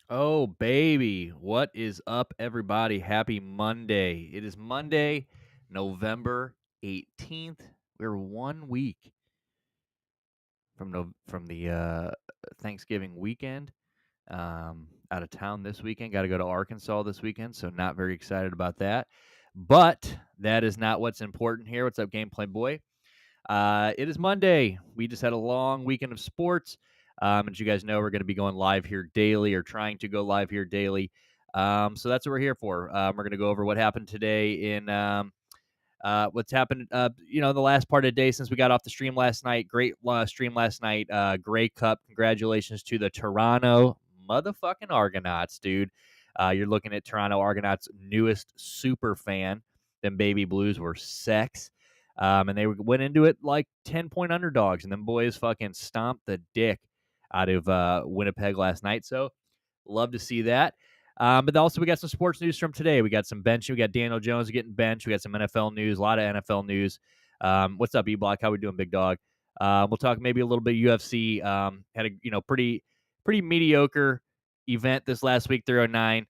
Oh, baby. What is up, everybody? Happy Monday. It is Monday, November 18th. We're 1 week from the Thanksgiving weekend. Out of town this weekend. Got to go to Arkansas this weekend, so not very excited about that. But that is not what's important here. What's up, Gameplay Boy? It is Monday. We just had a long weekend of sports. As you guys know, we're going to be going live here daily or trying to go live here daily. So that's what we're here for. We're going to go over what happened today in what's happened, the last part of the day since we got off the stream last night. Great stream last night. Grey Cup. Congratulations to the Toronto motherfucking Argonauts, dude. You're looking at Toronto Argonauts' newest super fan. Them baby Blues were sex. And they went into it like 10-point underdogs, and them boys fucking stomped the dick out of Winnipeg last night. So love to see that. But also, we got some sports news from today. We got some bench. We got Daniel Jones getting benched. We got some NFL news, a lot of NFL news. What's up, E-Block? How we doing, big dog? We'll talk maybe a little bit UFC. Had a pretty mediocre event this last week. 309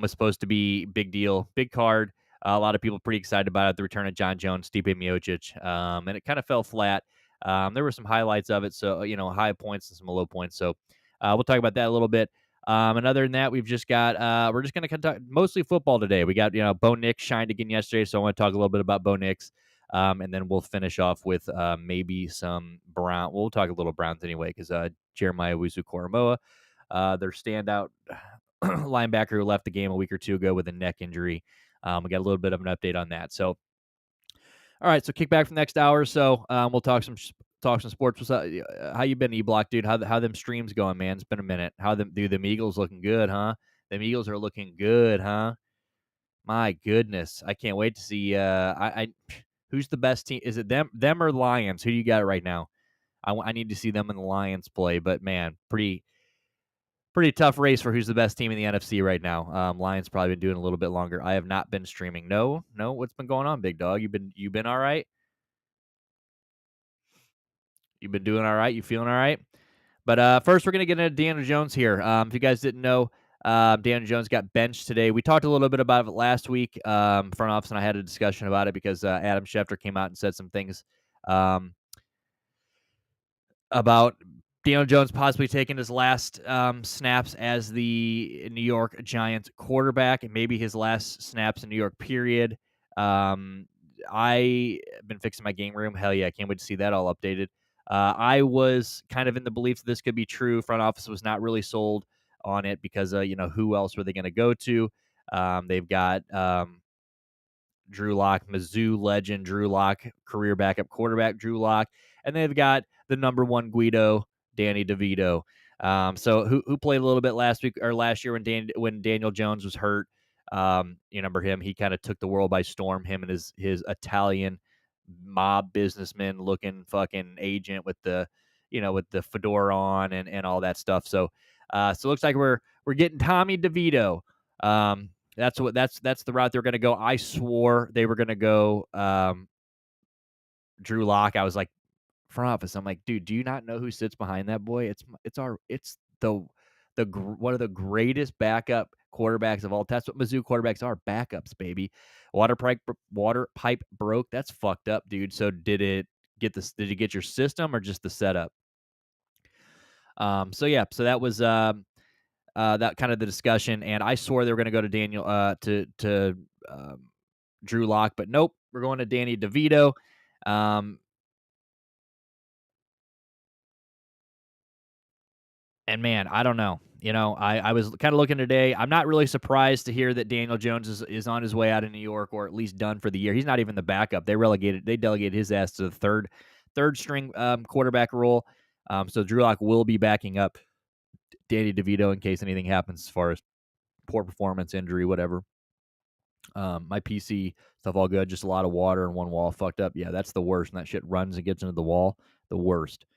was supposed to be big deal, big card. A lot of people pretty excited about it. The return of John Jones, Stipe Miocic, and it kind of fell flat. There were some highlights of it, so high points and some low points. So we'll talk about that a little bit. And other than that, we've just got we're just going to conduct mostly football today. We got Bo Nix shined again yesterday, so I want to talk a little bit about Bo Nix, and then we'll finish off with maybe some Brown. We'll talk a little Browns anyway because Jeremiah Owusu-Koramoah, their standout linebacker who left the game a week or two ago with a neck injury. We got a little bit of an update on that. So, all right, so kick back for the next hour or so. We'll talk some sports. What's up? How you been, E-Block, dude? How them streams going, man? It's been a minute. How them Eagles looking good, huh? Them Eagles are looking good, huh? My goodness, I can't wait to see. Who's the best team? Is it them or Lions? Who do you got right now? I need to see them and the Lions play, but man, pretty tough race for who's the best team in the NFC right now. Lions probably been doing a little bit longer. I have not been streaming. No. What's been going on, big dog? You been all right? You've been doing all right? You feeling all right? But first, we're gonna get into Daniel Jones here. If you guys didn't know, Daniel Jones got benched today. We talked a little bit about it last week. Front office and I had a discussion about it because Adam Schefter came out and said some things about Daniel Jones possibly taking his last snaps as the New York Giants quarterback and maybe his last snaps in New York, period. I have been fixing my game room. Hell yeah, I can't wait to see that all updated. I was kind of in the belief that this could be true. Front office was not really sold on it because, who else were they going to go to? They've got Drew Lock, Mizzou legend Drew Lock, career backup quarterback Drew Lock, and they've got the number one Guido, Danny DeVito. So who played a little bit last week or last year when Daniel Jones was hurt. You remember him? He kind of took the world by storm. Him and his Italian mob businessman looking fucking agent with the fedora on and all that stuff. So so it looks like we're getting Tommy DeVito. That's the route they're going to go. I swore they were going to go Drew Lock. I was like, front office. I'm like, dude, do you not know who sits behind that boy? It's one of the greatest backup quarterbacks of all time. That's what Mizzou quarterbacks are, backups, baby. Water pipe broke. That's fucked up, dude. So did it get your system or just the setup? So that was that kind of the discussion, and I swore they were going to go to Daniel to Drew Lock, but nope, we're going to Danny DeVito. And man, I don't know. I was kind of looking today. I'm not really surprised to hear that Daniel Jones is on his way out of New York, or at least done for the year. He's not even the backup. They delegated his ass to the third string quarterback role. So Drew Lock will be backing up Danny DeVito in case anything happens as far as poor performance, injury, whatever. My PC stuff all good, just a lot of water and one wall fucked up. Yeah, that's the worst. And that shit runs and gets into the wall. The worst.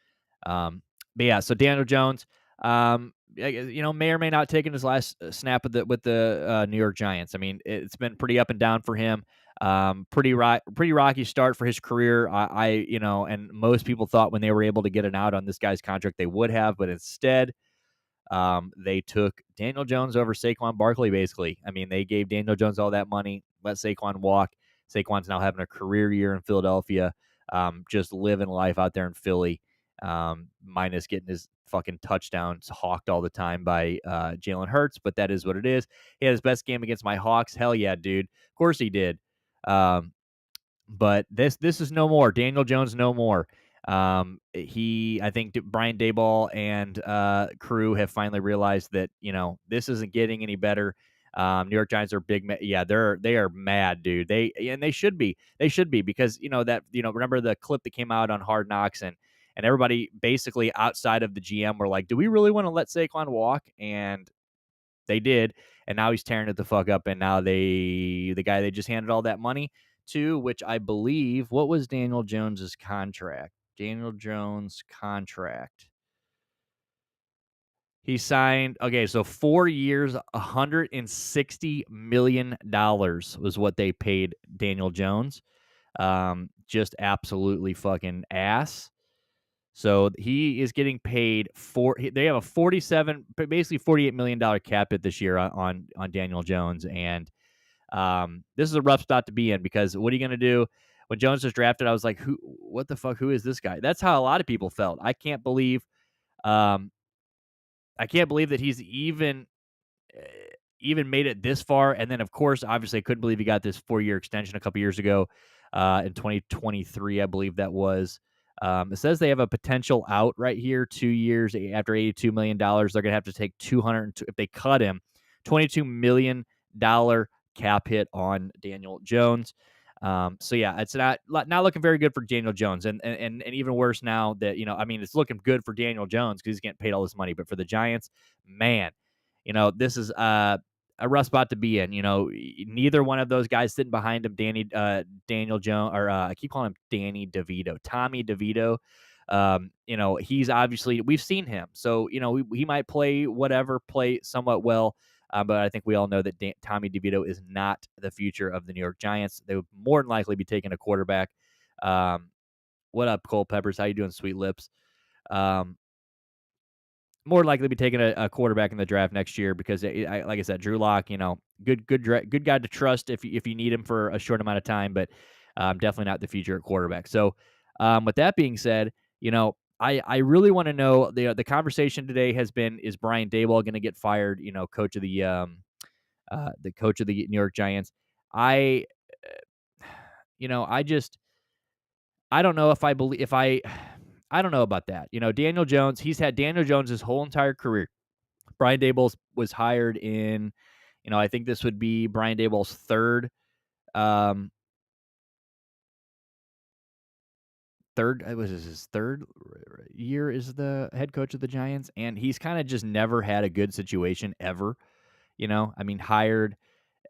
But yeah, so Daniel Jones, may or may not taken his last snap with the New York Giants. I mean, it's been pretty up and down for him. Pretty rocky start for his career. And most people thought when they were able to get an out on this guy's contract, they would have, but instead, They took Daniel Jones over Saquon Barkley, basically. I mean, they gave Daniel Jones all that money, let Saquon walk. Saquon's now having a career year in Philadelphia, just living life out there in Philly, minus getting his fucking touchdowns hawked all the time by Jalen Hurts, but that is what it is. He had his best game against my Hawks. Hell yeah, dude. Of course he did. But this is no more. Daniel Jones, no more. I think Brian Daboll and crew have finally realized that this isn't getting any better. New York Giants are big. Yeah, they are mad, dude. They should be. They should be because remember the clip that came out on Hard Knocks and everybody basically outside of the GM were like, do we really want to let Saquon walk? And they did, and now he's tearing it the fuck up. And now the guy they just handed all that money to, which I believe, what was Daniel Jones's contract? Daniel Jones contract. He signed, okay, so 4 years, $160 million was what they paid Daniel Jones. Just absolutely fucking ass. So he is getting paid they have a basically $48 million cap hit this year on Daniel Jones. And this is a rough spot to be in because what are you going to do? When Jones was drafted, I was like, what the fuck? Who is this guy? That's how a lot of people felt. Um, I can't believe that he's even made it this far. And then, of course, obviously, I couldn't believe he got this 4-year extension a couple years ago in 2023, I believe that was. It says they have a potential out right here, 2 years after $82 million. They're going to have to take if they cut him, $22 million cap hit on Daniel Jones. So yeah, it's not looking very good for Daniel Jones, and even worse now that it's looking good for Daniel Jones because he's getting paid all this money, but for the Giants, man, this is a rough spot to be in. Neither one of those guys sitting behind him, Daniel Jones, or I keep calling him Danny DeVito, Tommy DeVito. He's obviously, we've seen him, so he might play somewhat well. But I think we all know that Tommy DeVito is not the future of the New York Giants. They would more than likely be taking a quarterback. What up, Cole Peppers? How you doing, sweet lips? More likely be taking a quarterback in the draft next year because, like I said, Drew Lock, good guy to trust if you need him for a short amount of time, but definitely not the future at quarterback. So, with that being said, I really want to know the conversation today has been, is Brian Daboll going to get fired? Coach of the coach of the New York Giants. I I don't know if I believe I don't know about that. Daniel Jones, he's had Daniel Jones his whole entire career. Brian Daboll was hired in, I think this would be Brian Daboll's it was his third year as the head coach of the Giants, and he's kind of just never had a good situation ever. Hired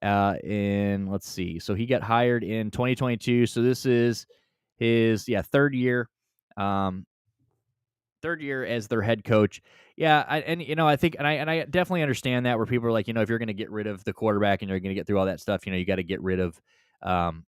in, let's see, so he got hired in 2022, so this is his third year. Third year as their head coach. Yeah, I think I definitely understand that, where people are like, if you're going to get rid of the quarterback and you're going to get through all that stuff, you got to get rid of kind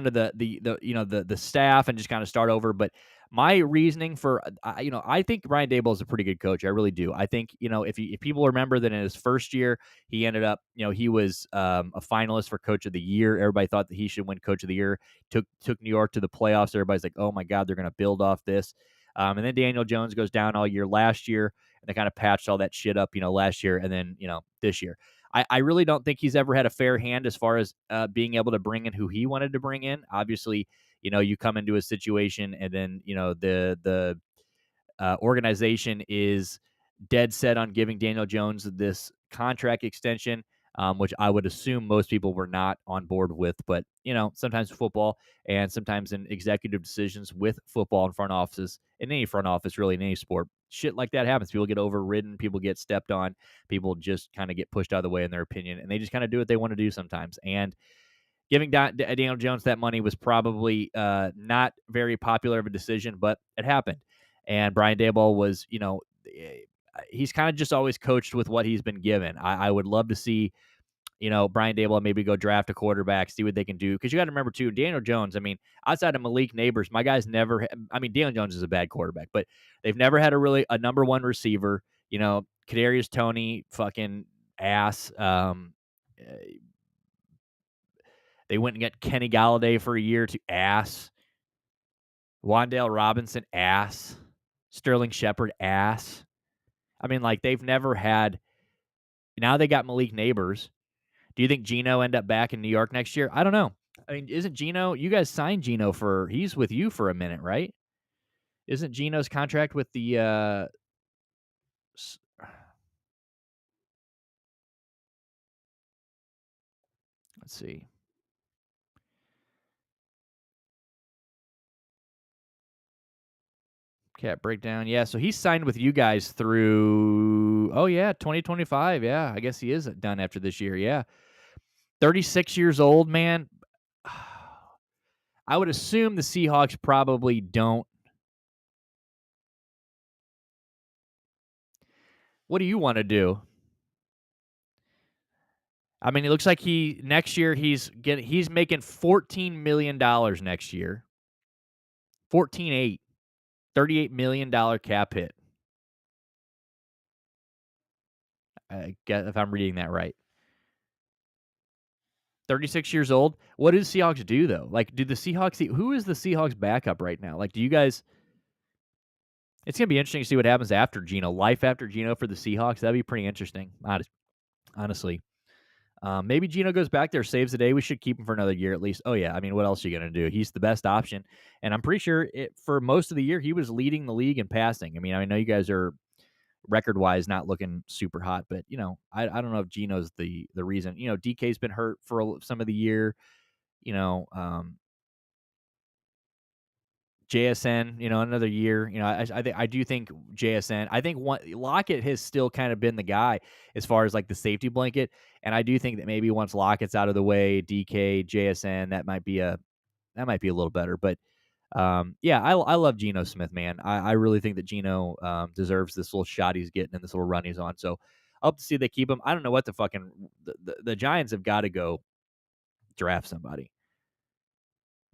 of the staff and just kind of start over. But my reasoning for I think Brian Daboll is a pretty good coach. I really do. I think if people remember that in his first year he ended up he was a finalist for Coach of the Year. Everybody thought that he should win Coach of the Year. Took New York to the playoffs. Everybody's like, oh my God, they're going to build off this. And then Daniel Jones goes down all year last year, and they kind of patched all that shit up last year, and then this year. I really don't think he's ever had a fair hand as far as being able to bring in who he wanted to bring in. Obviously, you come into a situation and then, the organization is dead set on giving Daniel Jones this contract extension, which I would assume most people were not on board with. But, sometimes football and sometimes in executive decisions with football and front offices, in any front office, really, in any sport, shit like that happens. People get overridden, people get stepped on, people just kind of get pushed out of the way in their opinion, and they just kind of do what they want to do sometimes. And giving Daniel Jones that money was probably not very popular of a decision, but it happened. And Brian Daboll was, he's kind of just always coached with what he's been given. I would love to see, Brian Daboll maybe go draft a quarterback, see what they can do. Because you got to remember, too, Daniel Jones, outside of Malik Neighbors, my guys never, Daniel Jones is a bad quarterback, but they've never had a number one receiver. Kadarius Toney, fucking ass. They went and got Kenny Galladay for a year to ass. Wan'Dale Robinson, ass. Sterling Shepard, ass. I mean, like, they've never had. Now they got Malik Neighbors. Do you think Geno end up back in New York next year? I don't know. I mean, isn't Geno? You guys signed Geno for. He's with you for a minute, right? Isn't Geno's contract with the? Let's see. Cap breakdown. Yeah, so he's signed with you guys through. Oh yeah, 2025. Yeah, I guess he is done after this year. Yeah, 36 years old, man. I would assume the Seahawks probably don't. What do you want to do? I mean, it looks like next year he's making $14 million next year. 14.8, $38 million cap hit. I guess if I'm reading that right. 36 years old. What do the Seahawks do though? Like, do the Seahawks? Who is the Seahawks backup right now? Like, do you guys? It's gonna be interesting to see what happens after Geno. Life after Geno for the Seahawks. That'd be pretty interesting. Honestly. Maybe Geno goes back there, saves the day. We should keep him for another year at least. Oh yeah, I mean, what else are you gonna do? He's the best option, and I'm pretty sure for most of the year he was leading the league in passing. I mean, I know you guys are record wise not looking super hot, but I don't know if Geno's the reason. DK's been hurt for some of the year. You know, JSN, another year. I do think JSN. I think Lockett has still kind of been the guy as far as like the safety blanket, and I do think that maybe once Lockett's out of the way, DK, JSN, that might be a little better. But yeah, I love Geno Smith, man. I really think that Geno deserves this little shot he's getting and this little run he's on. So I hope to see they keep him. I don't know what the Giants have got to go draft somebody.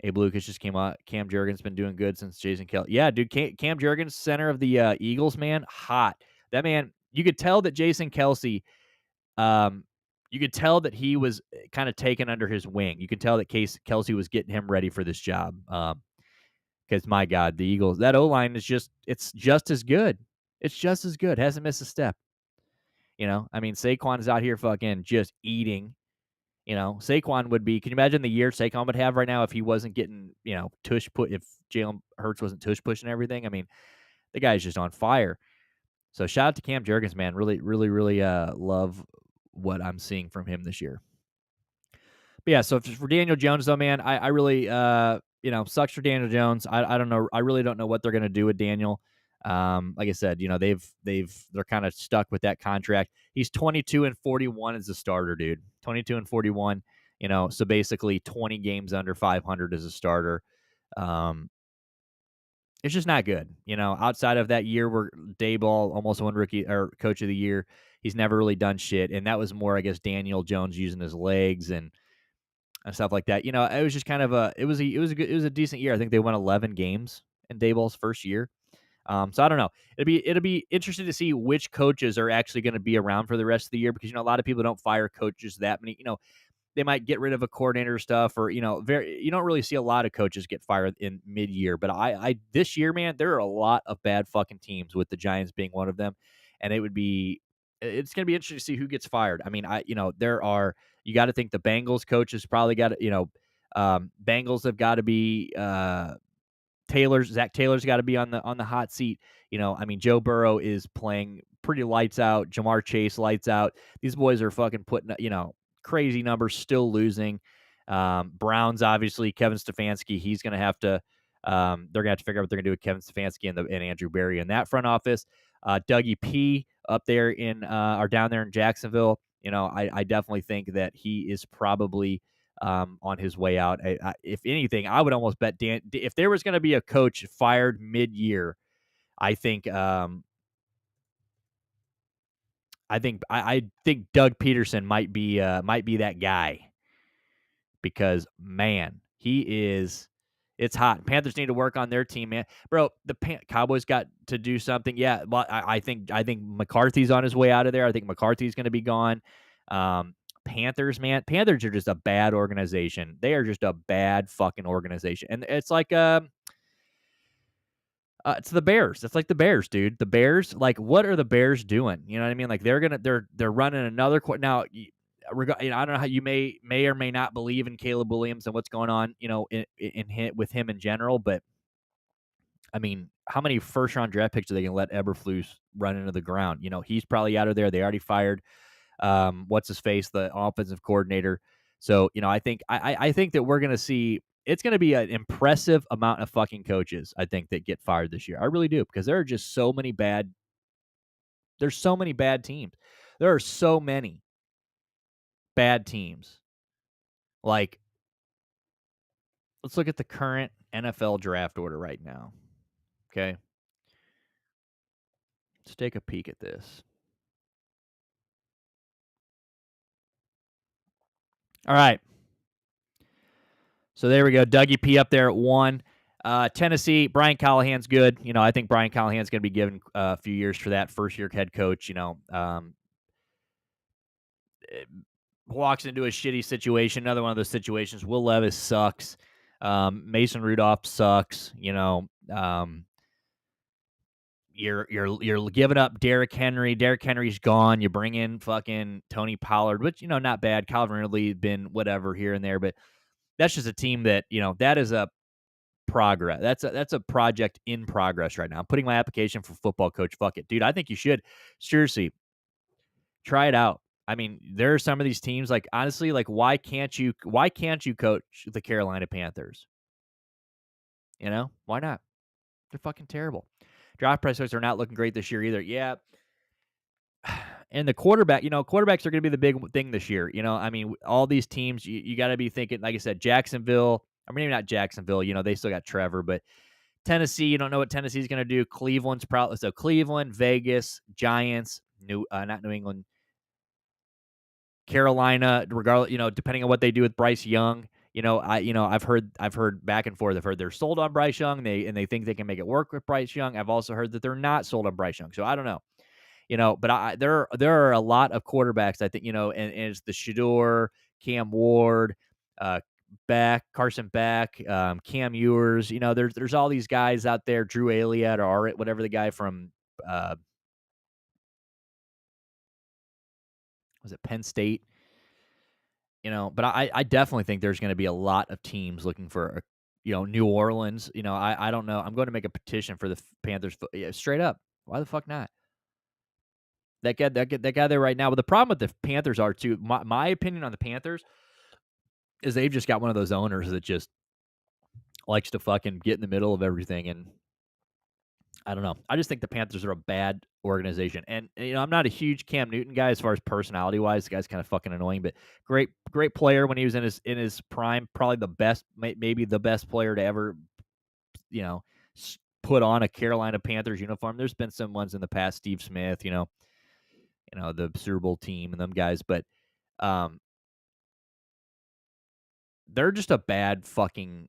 Abe Lucas just came out. Cam Jurgens been doing good since Jason Kelce. Yeah, dude, Cam Jurgens, center of the Eagles, man, hot. That man, you could tell that Jason Kelce, you could tell that he was kind of taken under his wing. You could tell that Kelce was getting him ready for this job. Because my God, the Eagles, that O line it's just as good. It's just as good. Hasn't missed a step. I mean, Saquon is out here fucking just eating. Saquon would be. Can you imagine the year Saquon would have right now if he wasn't getting, tush put, if Jalen Hurts wasn't tush pushing everything? I mean, the guy's just on fire. So shout out to Cam Jurgens, man. Really, really, really love what I'm seeing from him this year. But yeah, so for Daniel Jones though, man, I really sucks for Daniel Jones. I don't know. I really don't know what they're gonna do with Daniel. Like I said, they're kind of stuck with that contract. He's 22-41 as a starter, dude. 22-41. So basically 20 games under 500 as a starter. It's just not good. Outside of that year where Daboll almost won rookie or coach of the year, he's never really done shit. And that was more, I guess, Daniel Jones using his legs and stuff like that. It was just kind of it was a decent year. I think they won 11 games in Daboll's first year. So I don't know. It'll be interesting to see which coaches are actually going to be around for the rest of the year because a lot of people don't fire coaches that many. They might get rid of a coordinator stuff or you don't really see a lot of coaches get fired in mid-year. But I this year, man, there are a lot of bad fucking teams with the Giants being one of them, and it's going to be interesting to see who gets fired. I mean, there are. You got to think the Bengals coaches probably got to, Bengals have got to be Zach Taylor's got to be on the hot seat. I mean, Joe Burrow is playing pretty lights out. Jamar Chase lights out. These boys are fucking putting, crazy numbers, still losing. Browns, obviously, Kevin Stefanski, he's going to have to, they're going to have to figure out what they're going to do with Kevin Stefanski and Andrew Berry in that front office. Dougie P up there or down there in Jacksonville. I definitely think that he is probably on his way out. If anything, I would almost bet if there was going to be a coach fired mid-year, I think I think Doug Peterson might be that guy because man, he is It's hot. Panthers need to work on their team, man. Bro, the Cowboys got to do something. Yeah, well, I think McCarthy's on his way out of there. I think McCarthy's going to be gone. Panthers, man, Panthers are just a bad organization. They are just a bad fucking organization, and it's like it's the Bears. It's like the Bears, dude. The Bears, like, what are the Bears doing? You know what I mean? Like, they're running another now. I don't know how you may or may not believe in Caleb Williams and what's going on, with him in general, but I mean, how many first round draft picks are they going to let Eberflus run into the ground? He's probably out of there. They already fired what's his face, the offensive coordinator. So, I think that we're going to see it's going to be an impressive amount of fucking coaches, I think, that get fired this year. I really do, because there are just there's so many bad teams. There are so many bad teams. Like, let's look at the current NFL draft order right now. Okay. Let's take a peek at this. All right. So there we go. Dougie P up there at 1. Tennessee, Brian Callahan's good. I think Brian Callahan's going to be given a few years for that first-year head coach. Walks into a shitty situation. Another one of those situations. Will Levis sucks. Mason Rudolph sucks. You're giving up Derrick Henry. Derrick Henry's gone. You bring in fucking Tony Pollard, which not bad. Calvin Ridley been whatever here and there, but that's just a team that that is a progress. That's a project in progress right now. I'm putting my application for football coach. Fuck it, dude. I think you should seriously try it out. I mean, there are some of these teams, like, honestly, like, why can't you coach the Carolina Panthers? Why not? They're fucking terrible. Draft prospects are not looking great this year either. Yeah. And the quarterbacks are going to be the big thing this year. I mean, all these teams, you got to be thinking, like I said, Jacksonville. I mean, maybe not Jacksonville. They still got Trevor, but Tennessee, you don't know what Tennessee's going to do. Cleveland's probably so Cleveland, Vegas, Giants, not New England, Carolina. Regardless, depending on what they do with Bryce Young, I've heard back and forth. I've heard they're sold on Bryce Young. They think they can make it work with Bryce Young. I've also heard that they're not sold on Bryce Young. So I don't know. But there are a lot of quarterbacks, I think, and it's the Shador, Cam Ward, Carson Beck, Cam Ewers. There's all these guys out there, Drew Aliat or whatever the guy from was it Penn State? But I definitely think there's going to be a lot of teams looking for New Orleans. I don't know. I'm going to make a petition for the Panthers. Yeah, straight up. Why the fuck not? That guy there right now. But the problem with the Panthers are too. My opinion on the Panthers is they've just got one of those owners that just likes to fucking get in the middle of everything, and I don't know. I just think the Panthers are a bad organization, and I'm not a huge Cam Newton guy as far as personality wise. The guy's kind of fucking annoying, but great player when he was in his prime. Probably the best, maybe the best player to ever, put on a Carolina Panthers uniform. There's been some ones in the past, Steve Smith, the Super Bowl team and them guys, but they're just a bad fucking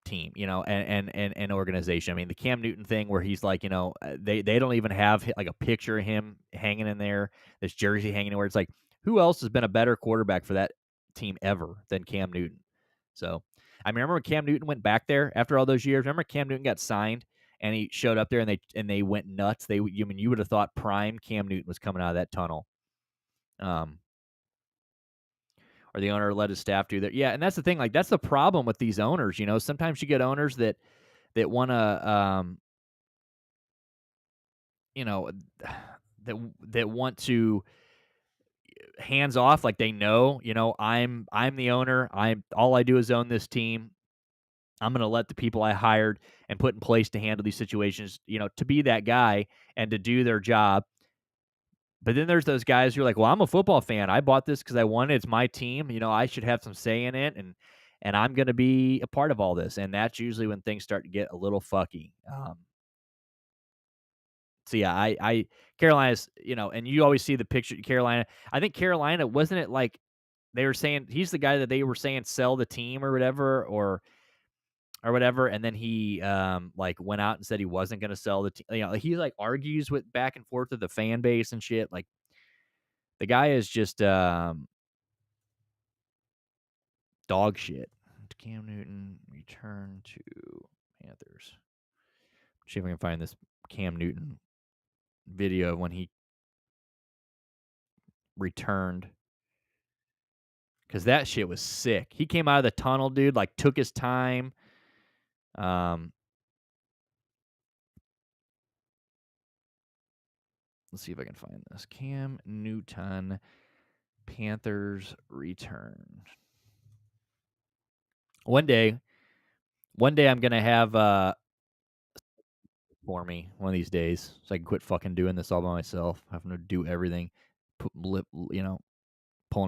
team, and organization. I mean, the Cam Newton thing where he's like, they don't even have like a picture of him hanging in there, this jersey hanging where it's like, who else has been a better quarterback for that team ever than Cam Newton? So I remember when Cam Newton went back there after all those years. Remember Cam Newton got signed and he showed up there and they went nuts. You would have thought prime Cam Newton was coming out of that tunnel. Or the owner let his staff do that. Yeah, and that's the thing. Like, that's the problem with these owners. Sometimes you get owners that want to, that want to hands off. Like, they know, I'm the owner. All I do is own this team. I'm going to let the people I hired and put in place to handle these situations, to be that guy and to do their job. But then there's those guys who are like, well, I'm a football fan. I bought this because I wanted it. It's my team. I should have some say in it, and I'm going to be a part of all this. And that's usually when things start to get a little fucky. So yeah, I Carolina's, and you always see the picture of Carolina. I think Carolina, wasn't it like they were saying he's the guy that they were saying sell the team or whatever, or or whatever, and then he like went out and said he wasn't going to sell the team. Like, he like argues with back and forth with the fan base and shit. Like, the guy is just dog shit. Cam Newton return to Panthers. See if I can find this Cam Newton video of when he returned, because that shit was sick. He came out of the tunnel, dude, like took his time. Let's see if I can find this. Cam Newton, Panthers return. One day I'm gonna have for me one of these days, so I can quit fucking doing this all by myself, having to do everything, pulling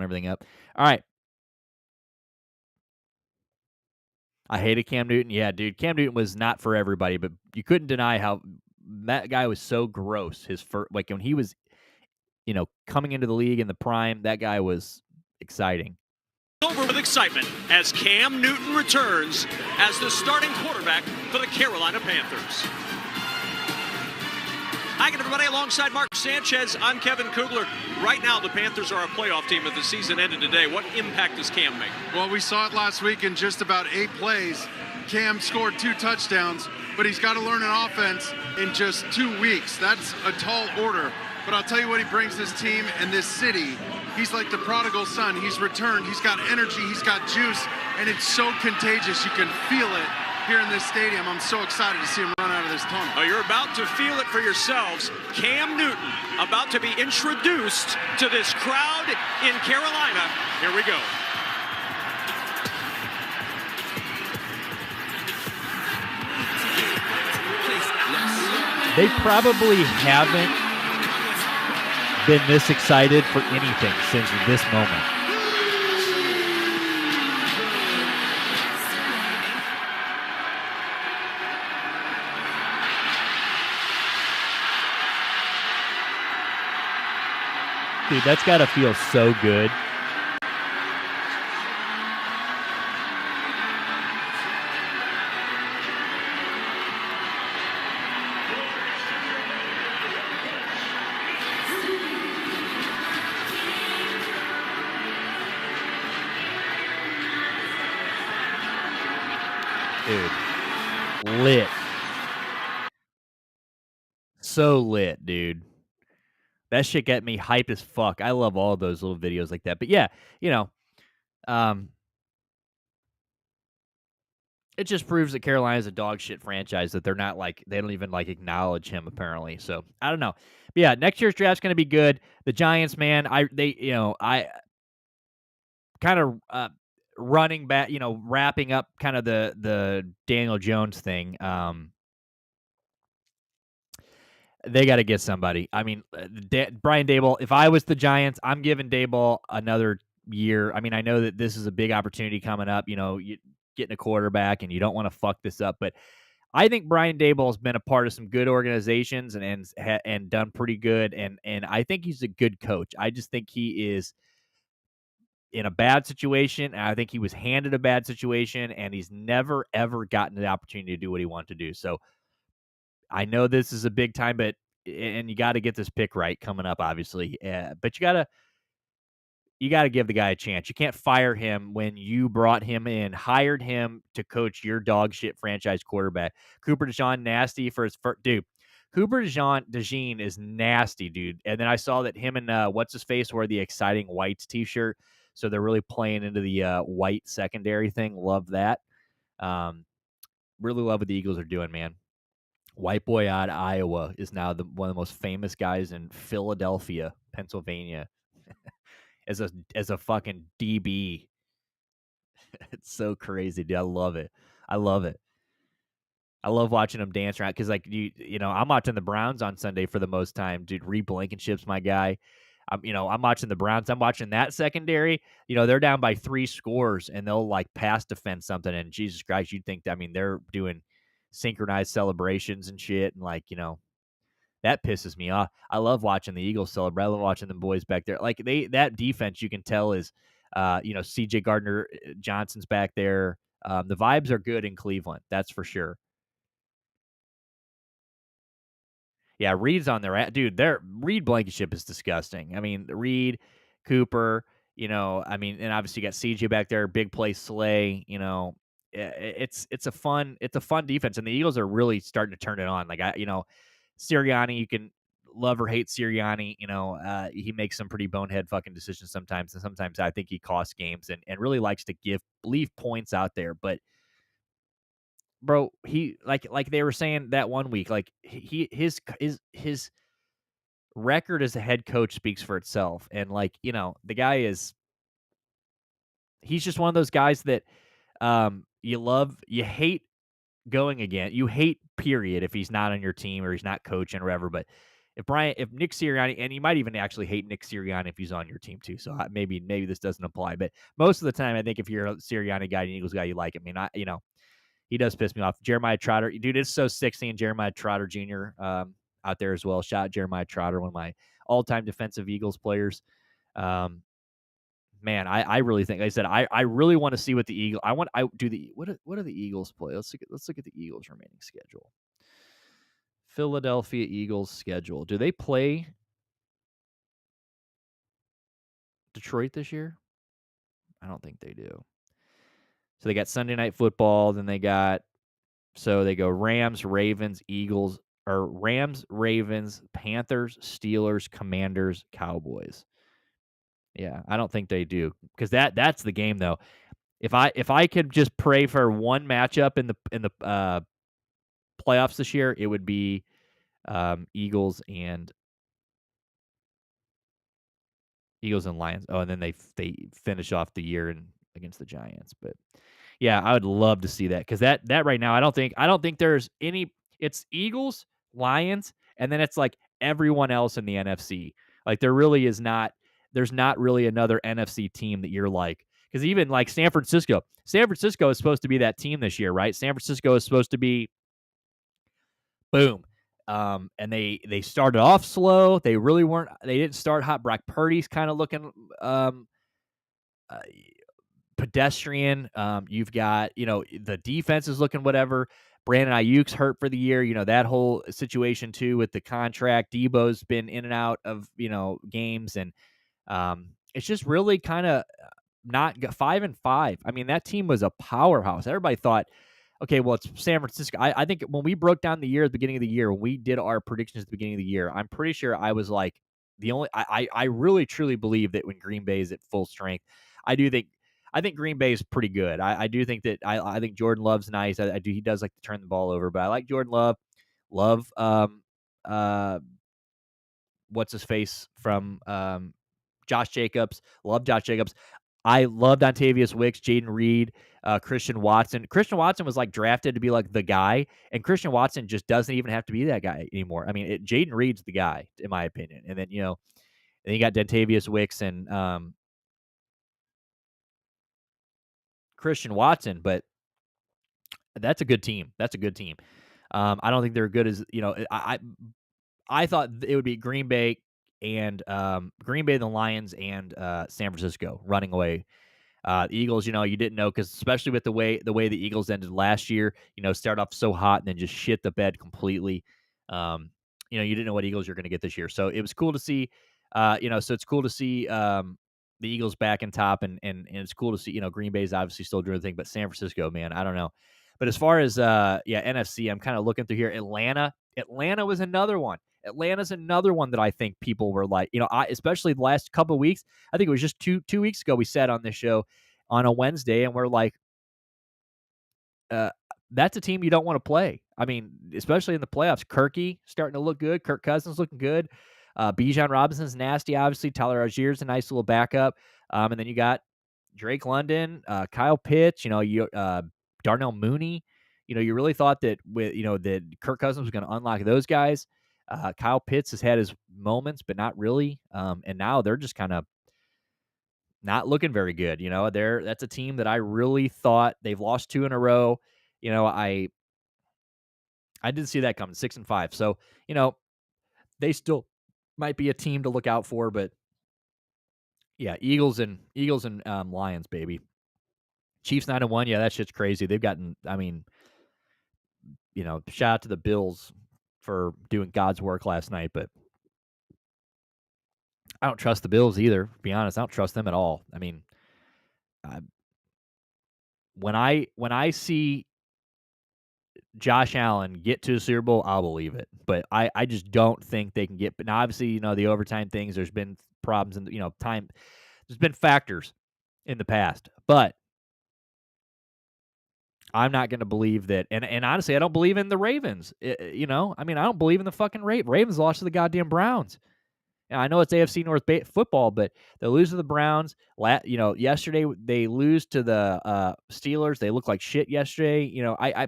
everything up. All right. I hated Cam Newton. Yeah, dude, Cam Newton was not for everybody, but you couldn't deny how that guy was so gross. His first, like when he was, coming into the league in the prime, that guy was exciting. Over with excitement as Cam Newton returns as the starting quarterback for the Carolina Panthers. Hi again, everybody. Alongside Mark Sanchez, I'm Kevin Kugler. Right now, the Panthers are a playoff team. If the season ended today, what impact does Cam make? Well, we saw it last week in just about 8 plays. Cam scored 2 touchdowns, but he's got to learn an offense in just 2 weeks. That's a tall order. But I'll tell you what he brings this team and this city. He's like the prodigal son. He's returned. He's got energy. He's got juice. And it's so contagious. You can feel it here in this stadium. I'm so excited to see him run out of this tunnel. Oh, you're about to feel it for yourselves. Cam Newton about to be introduced to this crowd in Carolina. Here we go. They probably haven't been this excited for anything since this moment. Dude, that's got to feel so good. Dude, lit. So lit, dude. That shit got me hyped as fuck. I love all those little videos like that. But yeah, it just proves that Carolina's a dog shit franchise, that they're not like, they don't even like acknowledge him apparently. So I don't know. But yeah, next year's draft's going to be good. The Giants, man, I kind of running back, wrapping up kind of the Daniel Jones thing. They got to get somebody. I mean, Brian Daboll, if I was the Giants, I'm giving Daboll another year. I mean, I know that this is a big opportunity coming up, you getting a quarterback and you don't want to fuck this up, but I think Brian Daboll has been a part of some good organizations and done pretty good. And I think he's a good coach. I just think he is in a bad situation. And I think he was handed a bad situation and he's never, ever gotten the opportunity to do what he wanted to do. So I know this is a big time, and you got to get this pick right coming up, obviously. But you got to give the guy a chance. You can't fire him when you brought him in, hired him to coach your dog shit franchise quarterback. Cooper DeJean, nasty for his first dude. Cooper DeJean is nasty, dude. And then I saw that him and what's his face wore the Exciting Whites t-shirt, so they're really playing into the white secondary thing. Love that. Really love what the Eagles are doing, man. White boy out of Iowa is now one of the most famous guys in Philadelphia, Pennsylvania, as a fucking DB. It's so crazy, dude. I love it. I love watching him dance around because, like, I'm watching the Browns on Sunday for the most time, dude. Reed Blankenship's my guy. I'm watching the Browns. I'm watching that secondary. They're down by 3 scores and they'll like pass defend something. And Jesus Christ, you'd think they're doing synchronized celebrations and shit. And like, that pisses me off. I love watching the Eagles celebrate. I love watching them boys back there. Like that defense, you can tell is, CJ Gardner Johnson's back there. The vibes are good in Cleveland, that's for sure. Yeah, Reed's on there, dude. Their Reed Blankenship is disgusting. I mean, Reed, Cooper, I mean, and obviously you got CJ back there, big play Slay. It's a fun defense, and the Eagles are really starting to turn it on. Sirianni, you can love or hate Sirianni. He makes some pretty bonehead fucking decisions sometimes, and sometimes I think he costs games and really likes to leave points out there, but bro, he like they were saying that one week, like his record as a head coach speaks for itself. And the guy he's just one of those guys that you hate going again. You hate period if he's not on your team or he's not coaching or whatever. But if Nick Sirianni, and you might even actually hate Nick Sirianni if he's on your team too. So maybe this doesn't apply, but most of the time I think if you're a Sirianni guy and Eagles guy, you like him. I mean, he does piss me off. Jeremiah Trotter, dude, it's so sick seeing Jeremiah Trotter Jr. Out there as well. Shout out Jeremiah Trotter, one of my all-time defensive Eagles players. Um, Man, I really think, like I said, I really want to see what the Eagle. I do the what are the Eagles play? Let's look at the Eagles' remaining schedule. Philadelphia Eagles schedule. Do they play Detroit this year? I don't think they do. So they got Sunday Night Football. Then they go Rams, Ravens, Eagles, or Rams, Ravens, Panthers, Steelers, Commanders, Cowboys. Yeah, I don't think they do, because that's the game though. If I could just pray for one matchup in the playoffs this year, it would be Eagles and Lions. Oh, and then they finish off the year against the Giants. But yeah, I would love to see that, because that right now I don't think there's any. It's Eagles, Lions, and then it's like everyone else in the NFC. Like there really is not. There's not really another NFC team that you're like, because even like San Francisco. San Francisco is supposed to be that team this year, right? San Francisco is supposed to be boom. And they started off slow. They really weren't. They didn't start hot. Brock Purdy's kind of looking uh, pedestrian. You've got, the defense is looking whatever. Brandon Ayuk's hurt for the year. That whole situation too with the contract. Debo's been in and out of games, and it's just really kind of not 5-5. I mean, that team was a powerhouse. Everybody thought, okay, well, it's San Francisco. I think when we broke down the year at the beginning of the year, when we did our predictions at the beginning of the year, I'm pretty sure I was like I really truly believe that when Green Bay is at full strength, I do think I think Green Bay is pretty good. I do think that I think Jordan Love's nice. I do He does like to turn the ball over, but I like Jordan Love. Love uh what's his face from Josh Jacobs. Love Josh Jacobs. I love Dontavius Wicks, Jaden Reed, Christian Watson. Christian Watson was like drafted to be like the guy, and Christian Watson just doesn't even have to be that guy anymore. I mean, Jaden Reed's the guy, in my opinion. And then you got Dontavius Wicks and Christian Watson, but that's a good team. That's a good team. I don't think they're good as I thought it would be Green Bay, the Lions, and San Francisco running away. The Eagles, you didn't know, because especially with the way the Eagles ended last year, start off so hot and then just shit the bed completely. You didn't know what Eagles you're going to get this year, so it was cool to see. So it's cool to see the Eagles back in top, and it's cool to see Green Bay's obviously still doing the thing, but San Francisco, man, I don't know. But as far as NFC, I'm kind of looking through here. Atlanta was another one. Atlanta's another one that I think people were like, especially the last couple of weeks. I think it was just two weeks ago we said on this show on a Wednesday, and we're like, uh, that's a team you don't want to play. I mean, especially in the playoffs. Kirky starting to look good. Kirk Cousins looking good. Bijan Robinson's nasty, obviously. Tyler Allgeier's a nice little backup. And then you got Drake London, Kyle Pitts, Darnell Mooney. You really thought that that Kirk Cousins was going to unlock those guys. Kyle Pitts has had his moments, but not really. And now they're just kind of not looking very good. That's a team that I really thought they've lost 2 in a row. I didn't see that coming, 6-5. So, they still might be a team to look out for, but yeah, Eagles and Lions, baby. Chiefs 9-1. Yeah, that shit's crazy. They've gotten. I mean, shout out to the Bills for doing God's work last night, but I don't trust the Bills either. To be honest, I don't trust them at all. I mean, I, when I see Josh Allen get to a Super Bowl, I'll believe it. But I just don't think they can get. But now, obviously, the overtime things. There's been problems in time. There's been factors in the past, but I'm not going to believe that. And honestly, I don't believe in the Ravens. I mean, I don't believe in the fucking Ravens. Lost to the goddamn Browns. And I know it's AFC North football, but they lose to the Browns. Yesterday they lose to the Steelers. They look like shit yesterday. I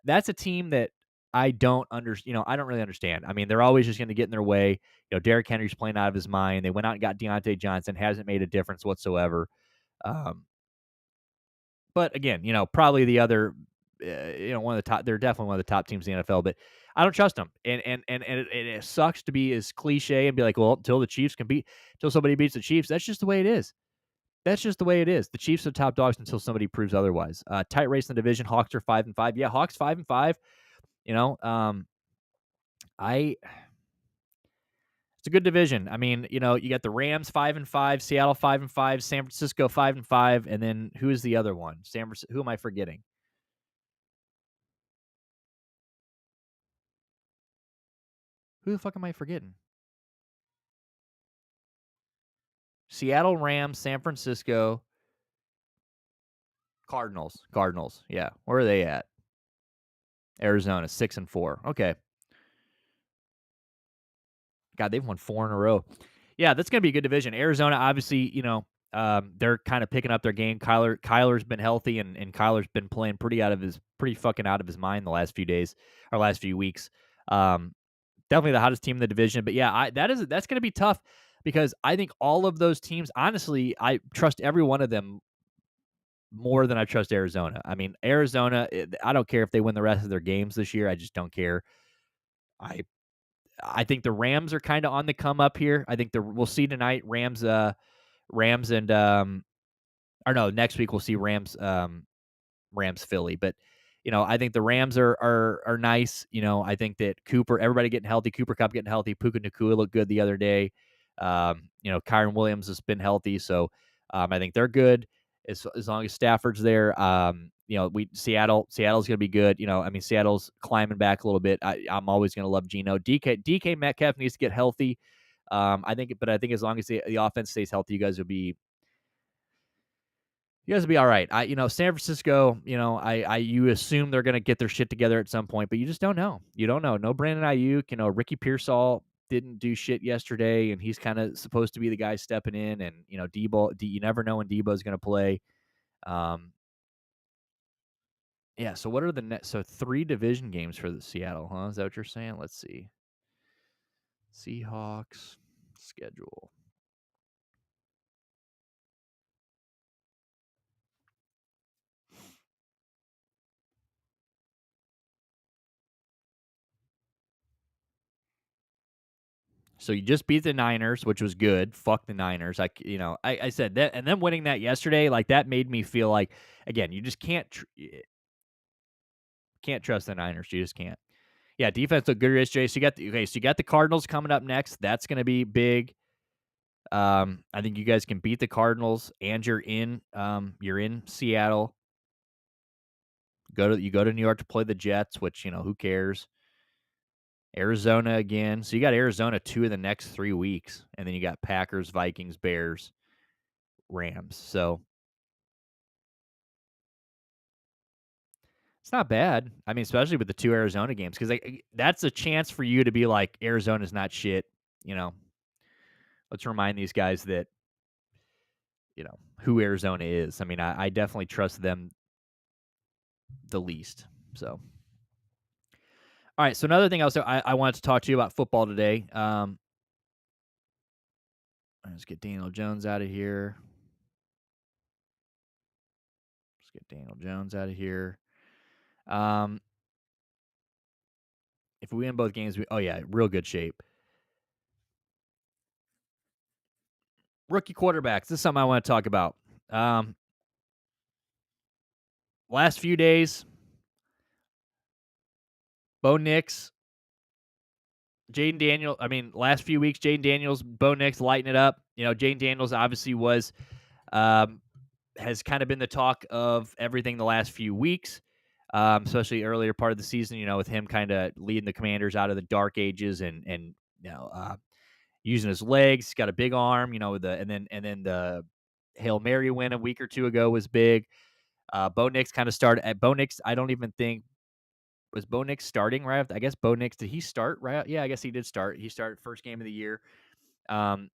that's a team that I don't I don't really understand. I mean, they're always just going to get in their way. Derrick Henry's playing out of his mind. They went out and got Deontay Johnson. Hasn't made a difference whatsoever. Um, but again, probably the other, one of the top. They're definitely one of the top teams in the NFL. But I don't trust them, and it sucks to be as cliche and be like, well, until somebody beats the Chiefs. That's just the way it is. That's just the way it is. The Chiefs are top dogs until somebody proves otherwise. Tight race in the division. Hawks are 5-5. Yeah, Hawks 5-5. You know, um, I it's a good division. I mean, you got the Rams 5-5, Seattle 5-5, San Francisco 5-5, and then who is the other one? San Francisco. Who am I forgetting? Who the fuck am I forgetting? Seattle Rams, San Francisco Cardinals. Cardinals. Yeah, where are they at? Arizona 6-4. Okay. God, they've won 4 in a row. Yeah, that's going to be a good division. Arizona, obviously, they're kind of picking up their game. Kyler's been healthy, and Kyler's been playing pretty fucking out of his mind the last few days or last few weeks. Definitely the hottest team in the division. But yeah, that's going to be tough because I think all of those teams, honestly, I trust every one of them more than I trust Arizona. I mean, Arizona, I don't care if they win the rest of their games this year. I just don't care. I I think the Rams are kind of on the come up here. I think we'll see tonight Rams and or no, next week we'll see Rams Philly. But I think the Rams are nice. I think that everybody getting healthy, Cooper Kupp getting healthy, Puka Nacua looked good the other day. Kyron Williams has been healthy, so I think they're good as long as Stafford's there. Seattle's going to be good. I mean Seattle's climbing back a little bit. I'm always going to love Geno. DK Metcalf needs to get healthy. I think as long as the offense stays healthy, you guys will be all right. San Francisco, you assume they're going to get their shit together at some point, but you just don't know. You don't know. No Brandon Ayuk, Ricky Pearsall didn't do shit yesterday, and he's kind of supposed to be the guy stepping in, and, Debo, you never know when Debo's going to play. Yeah, so what are the next? So 3 division games for the Seattle, huh? Is that what you're saying? Let's see. Seahawks schedule. So you just beat the Niners, which was good. Fuck the Niners. I said that, and then winning that yesterday, like that made me feel like, again, you just can't trust the Niners. You just can't. Yeah, defense looked good yesterday. So you got the Cardinals coming up next. That's going to be big. I think you guys can beat the Cardinals, and you're in Seattle. You go to New York to play the Jets, which who cares? Arizona again. So you got Arizona 2 of the next 3 weeks, and then you got Packers, Vikings, Bears, Rams. So it's not bad. I mean, especially with the 2 Arizona games, because that's a chance for you to be like, Arizona's not shit. Let's remind these guys that who Arizona is. I mean, I definitely trust them the least. So, all right. So another thing I wanted to talk to you about football today. Let's get Daniel Jones out of here. If we win both games, real good shape. Rookie quarterbacks. This is something I want to talk about. last few days, Bo Nix, last few weeks, Jaden Daniels, Bo Nix lighting it up. Jaden Daniels obviously um, has kind of been the talk of everything the last few weeks, especially earlier part of the season, with him kind of leading the Commanders out of the dark ages and using his legs. He's got a big arm, and then the Hail Mary win a week or two ago was big. Bo Nix kind of started at Bo Nix. I don't even think was Bo Nix starting right after. I guess Bo Nix, did he start right? Yeah, I guess he did start. He started first game of the year. Out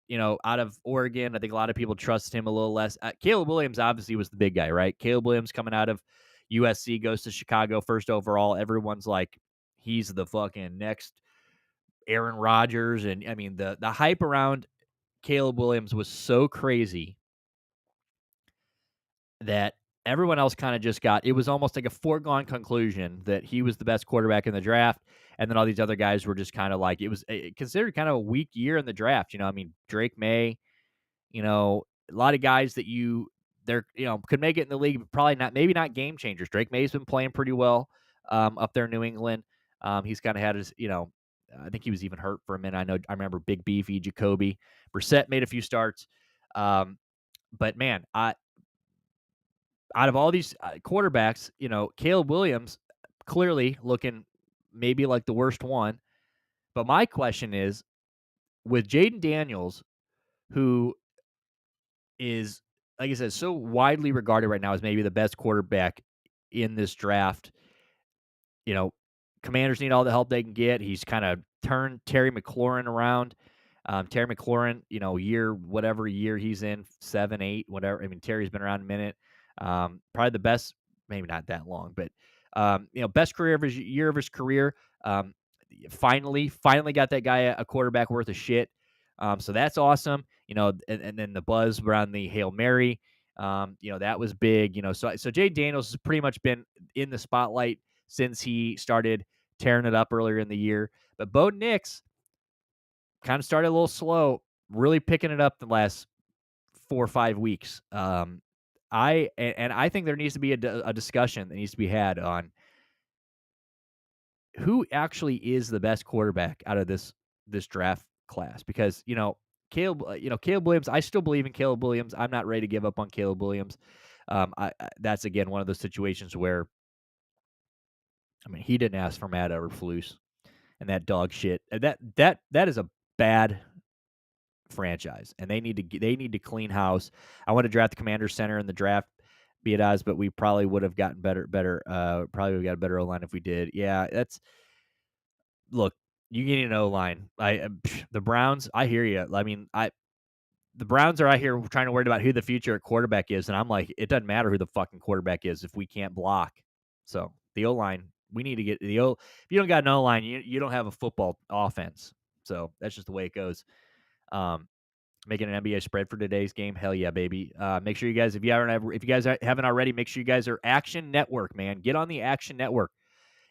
of Oregon, I think a lot of people trust him a little less. Caleb Williams obviously was the big guy, right? Caleb Williams coming out of USC goes to Chicago first overall. Everyone's like, he's the fucking next Aaron Rodgers, and I mean the hype around Caleb Williams was so crazy that everyone else kind of just got, it was almost like a foregone conclusion that he was the best quarterback in the draft. And then all these other guys were just kind of like, it was considered kind of a weak year in the draft. Drake May, a lot of guys that could make it in the league, but probably not, maybe not game changers. Drake May's been playing pretty well up there in New England. He's kind of had his, I think he was even hurt for a minute. I remember Big Beefy Jacoby Brissett made a few starts. But man, out of all these quarterbacks, Caleb Williams clearly looking maybe like the worst one. But my question is, with Jaden Daniels, who is, like I said, so widely regarded right now as maybe the best quarterback in this draft, you know, Commanders need all the help they can get. He's kind of turned Terry McLaurin around. Terry McLaurin, whatever year he's in, 7, 8, whatever. I mean, Terry's been around a minute. Probably the best, maybe not that long, but best career of his year of his career. Finally got that guy a quarterback worth of shit. So that's awesome. And then the buzz around the Hail Mary, that was big. So Jay Daniels has pretty much been in the spotlight since he started tearing it up earlier in the year. But Bo Nix kind of started a little slow, really picking it up the last 4 or 5 weeks. I think there needs to be a discussion that needs to be had on who actually is the best quarterback out of this draft class, because Caleb Williams. I still believe in Caleb Williams. I'm not ready to give up on Caleb Williams. That's again one of those situations where, I mean, he didn't ask for Matt Eberflus and that dog shit. That is a bad franchise, and they need to clean house. I want to draft the Commander Center in the draft, be it as, but we probably would have gotten better. Probably would have got a better O line if we did. Yeah, look. You need an O line. The Browns. I hear you. I mean, the Browns are out here trying to worry about who the future quarterback is, and I'm like, it doesn't matter who the fucking quarterback is if we can't block. So the O line, we need to get the O. If you don't got an O line, you don't have a football offense. So that's just the way it goes. Making an NBA spread for today's game, hell yeah, baby. Make sure you guys, if you guys haven't already, make sure you guys are Action Network, man. Get on the Action Network.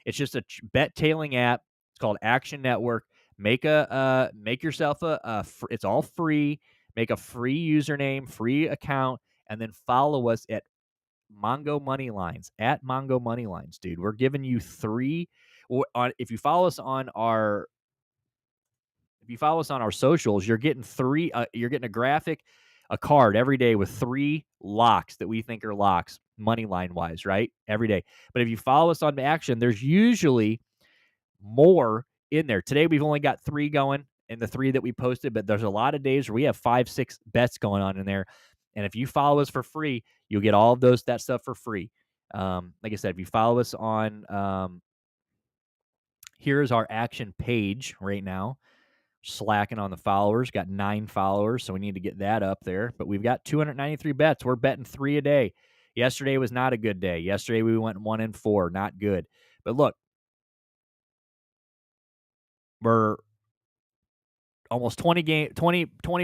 It's just a bet tailing app. It's called Action Network. Make yourself it's all free. Make a free username, free account, and then follow us at Mongo Money Lines, at Mongo Money Lines, dude. We're giving you if you follow us on our socials, you're getting you're getting a graphic, a card every day with 3 locks that we think are locks, money line wise, right? Every day. But if you follow us on Action, there's usually more in there. Today we've only got 3 going in the 3 that we posted, but there's a lot of days where we have 5, 6 bets going on in there. And if you follow us for free, you'll get all of that stuff for free. Like I said, if you follow us on, here's our Action page right now. Slacking on the followers, got 9 followers, so we need to get that up there. But we've got 293 bets. We're betting 3 a day. Yesterday was not a good day. Yesterday we went 1-4, not good. But look, we're almost 20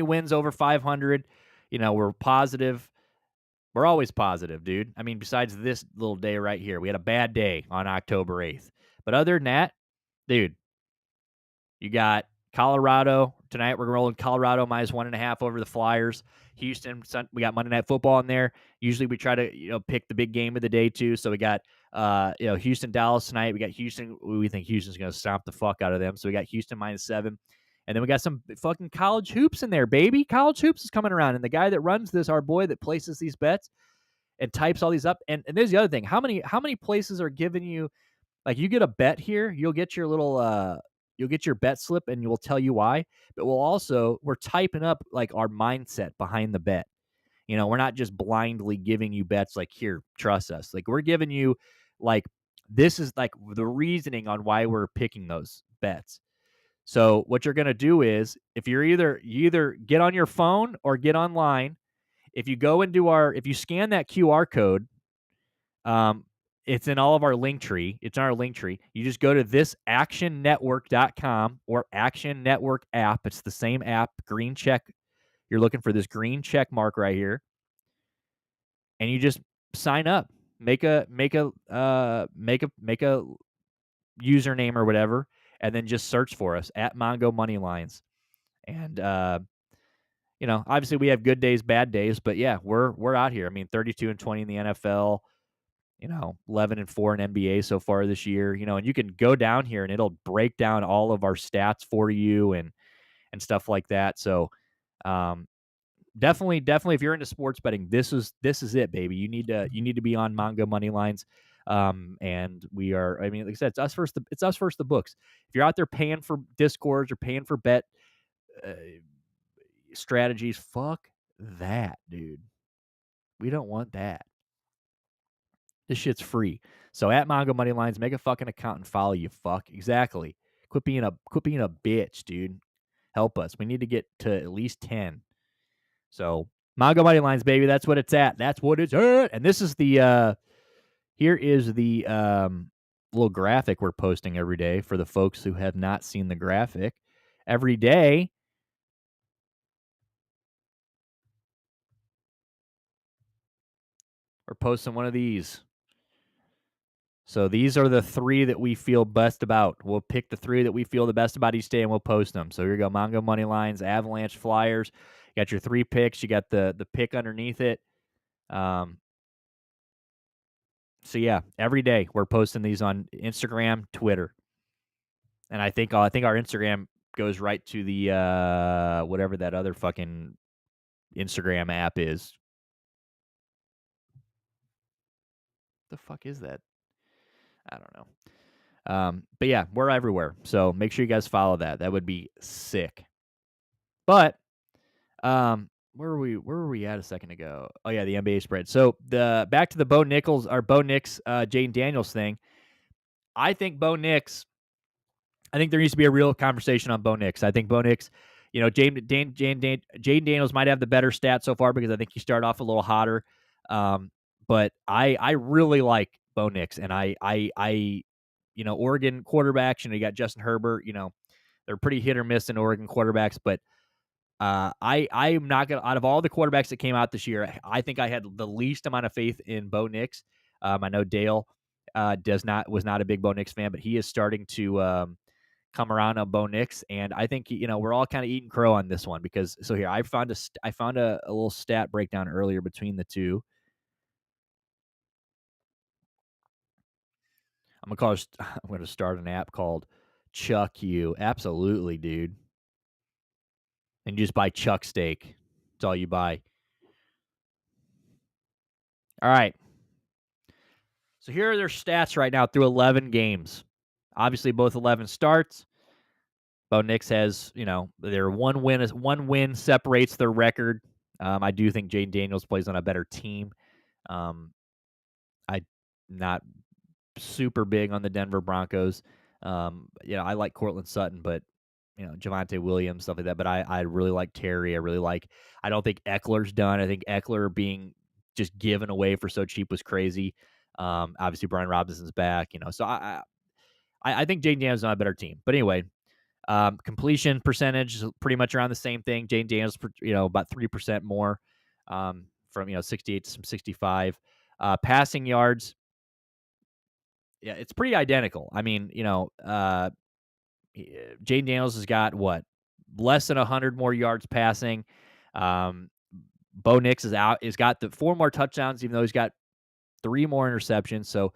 wins over 500. We're positive. We're always positive, dude. I mean, besides this little day right here, we had a bad day on October 8th. But other than that, dude, you got Colorado Tonight we're rolling Colorado -1.5 over the Flyers. Houston, we got Monday Night Football in there. Usually we try to pick the big game of the day too. So we got Houston Dallas tonight. We got Houston. We think Houston's going to stomp the fuck out of them. So we got Houston -7. And then we got some fucking college hoops in there, baby. College hoops is coming around. And the guy that runs this, our boy that places these bets and types all these up. And there's the other thing. How many places are giving you, like, you get a bet here, you'll get your little you'll get your bet slip and we'll tell you why. But we're typing up like our mindset behind the bet. We're not just blindly giving you bets like, here, trust us. Like, we're giving you, like, this is like the reasoning on why we're picking those bets. So what you're going to do is, if you either get on your phone or get online, if you scan that QR code, it's in all of our link tree. It's in our link tree. You just go to thisactionnetwork.com or Action Network app. It's the same app, green check. You're looking for this green check mark right here. And you just sign up. Make a username or whatever, and then just search for us at Mongo Money Lines. And obviously we have good days, bad days, but yeah, we're out here. I mean, 32-20 in the NFL, 11-4 in NBA so far this year, and you can go down here and it'll break down all of our stats for you and stuff like that. So, definitely, if you're into sports betting, this is it, baby. You need to be on Mongo Money Lines. And we are, I mean, like I said, it's us first the books. If you're out there paying for Discords or paying for bet strategies, fuck that, dude. We don't want that. This shit's free. So at Mongo Money Lines, make a fucking account and follow you. Fuck. Exactly. Quit being a bitch, dude. Help us. We need to get to at least 10. So Mongo Money Lines, baby. That's what it's at. That's what it's at. And this is here is the little graphic we're posting every day for the folks who have not seen the graphic. Every day, we're posting one of these. So these are the 3 that we feel best about. We'll pick the 3 that we feel the best about each day, and we'll post them. So here you go, Mongo Money Lines, Avalanche, Flyers. You got your 3 picks. You got the pick underneath it. So yeah, every day we're posting these on Instagram, Twitter, and I think our Instagram goes right to the whatever that other fucking Instagram app is. The fuck is that? I don't know. But yeah, we're everywhere. So make sure you guys follow that. That would be sick. But where were we at a second ago? Oh yeah, the NBA spread. So back to the Bo Nix, Jaden Daniels thing. I think there needs to be a real conversation on Bo Nix. I think Bo Nix, Jaden Daniels might have the better stats so far because I think he started off a little hotter. But I really like Bo Nix, and I Oregon quarterbacks, you got Justin Herbert, they're pretty hit or miss in Oregon quarterbacks, but I'm not going to, out of all the quarterbacks that came out this year, I think I had the least amount of faith in Bo Nix. I know Dale was not a big Bo Nix fan, but he is starting to come around on Bo Nix, and I think we're all kind of eating crow on this one because here I found a little stat breakdown earlier between the two. I'm going to start an app called Chuck You. Absolutely, dude. And you just buy Chuck steak. That's all you buy. All right. So here are their stats right now through 11 games. Obviously, both 11 starts. Bo Nix has, their one win separates their record. I do think Jaden Daniels plays on a better team. I'm not super big on the Denver Broncos. I like Cortland Sutton, but Javonte Williams, stuff like that. But I really like Terry. I don't think Eckler's done. I think Eckler being just given away for so cheap was crazy. Obviously Brian Robinson's back, so I think Jaden Daniels is on a better team. But anyway, completion percentage is pretty much around the same thing. Jaden Daniels, about 3% more, from 68 to some 65. Passing yards, yeah, it's pretty identical. I mean, Jaden Daniels has got what? less than 100 more yards passing. Um, Bo Nix is out. He's got the 4 more touchdowns, even though he's got 3 more interceptions. So,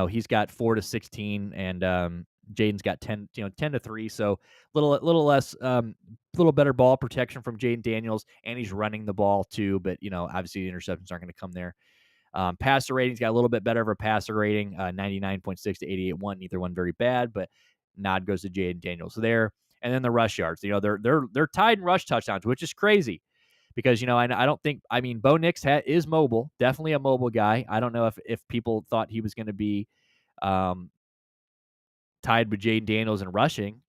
he's got 4 to 16, and Jaden's got 10, 10 to 3. So little less, little better ball protection from Jaden Daniels, and he's running the ball too. But obviously the interceptions aren't going to come there. Passer rating's got a little bit better of a passer rating, 99.6 to 88.1. Neither one very bad, but nod goes to Jaden Daniels there. And then the rush yards, they're tied in rush touchdowns, which is crazy because I don't think, Bo Nix is mobile, definitely a mobile guy. I don't know if people thought he was going to be um, tied with Jaden Daniels in rushing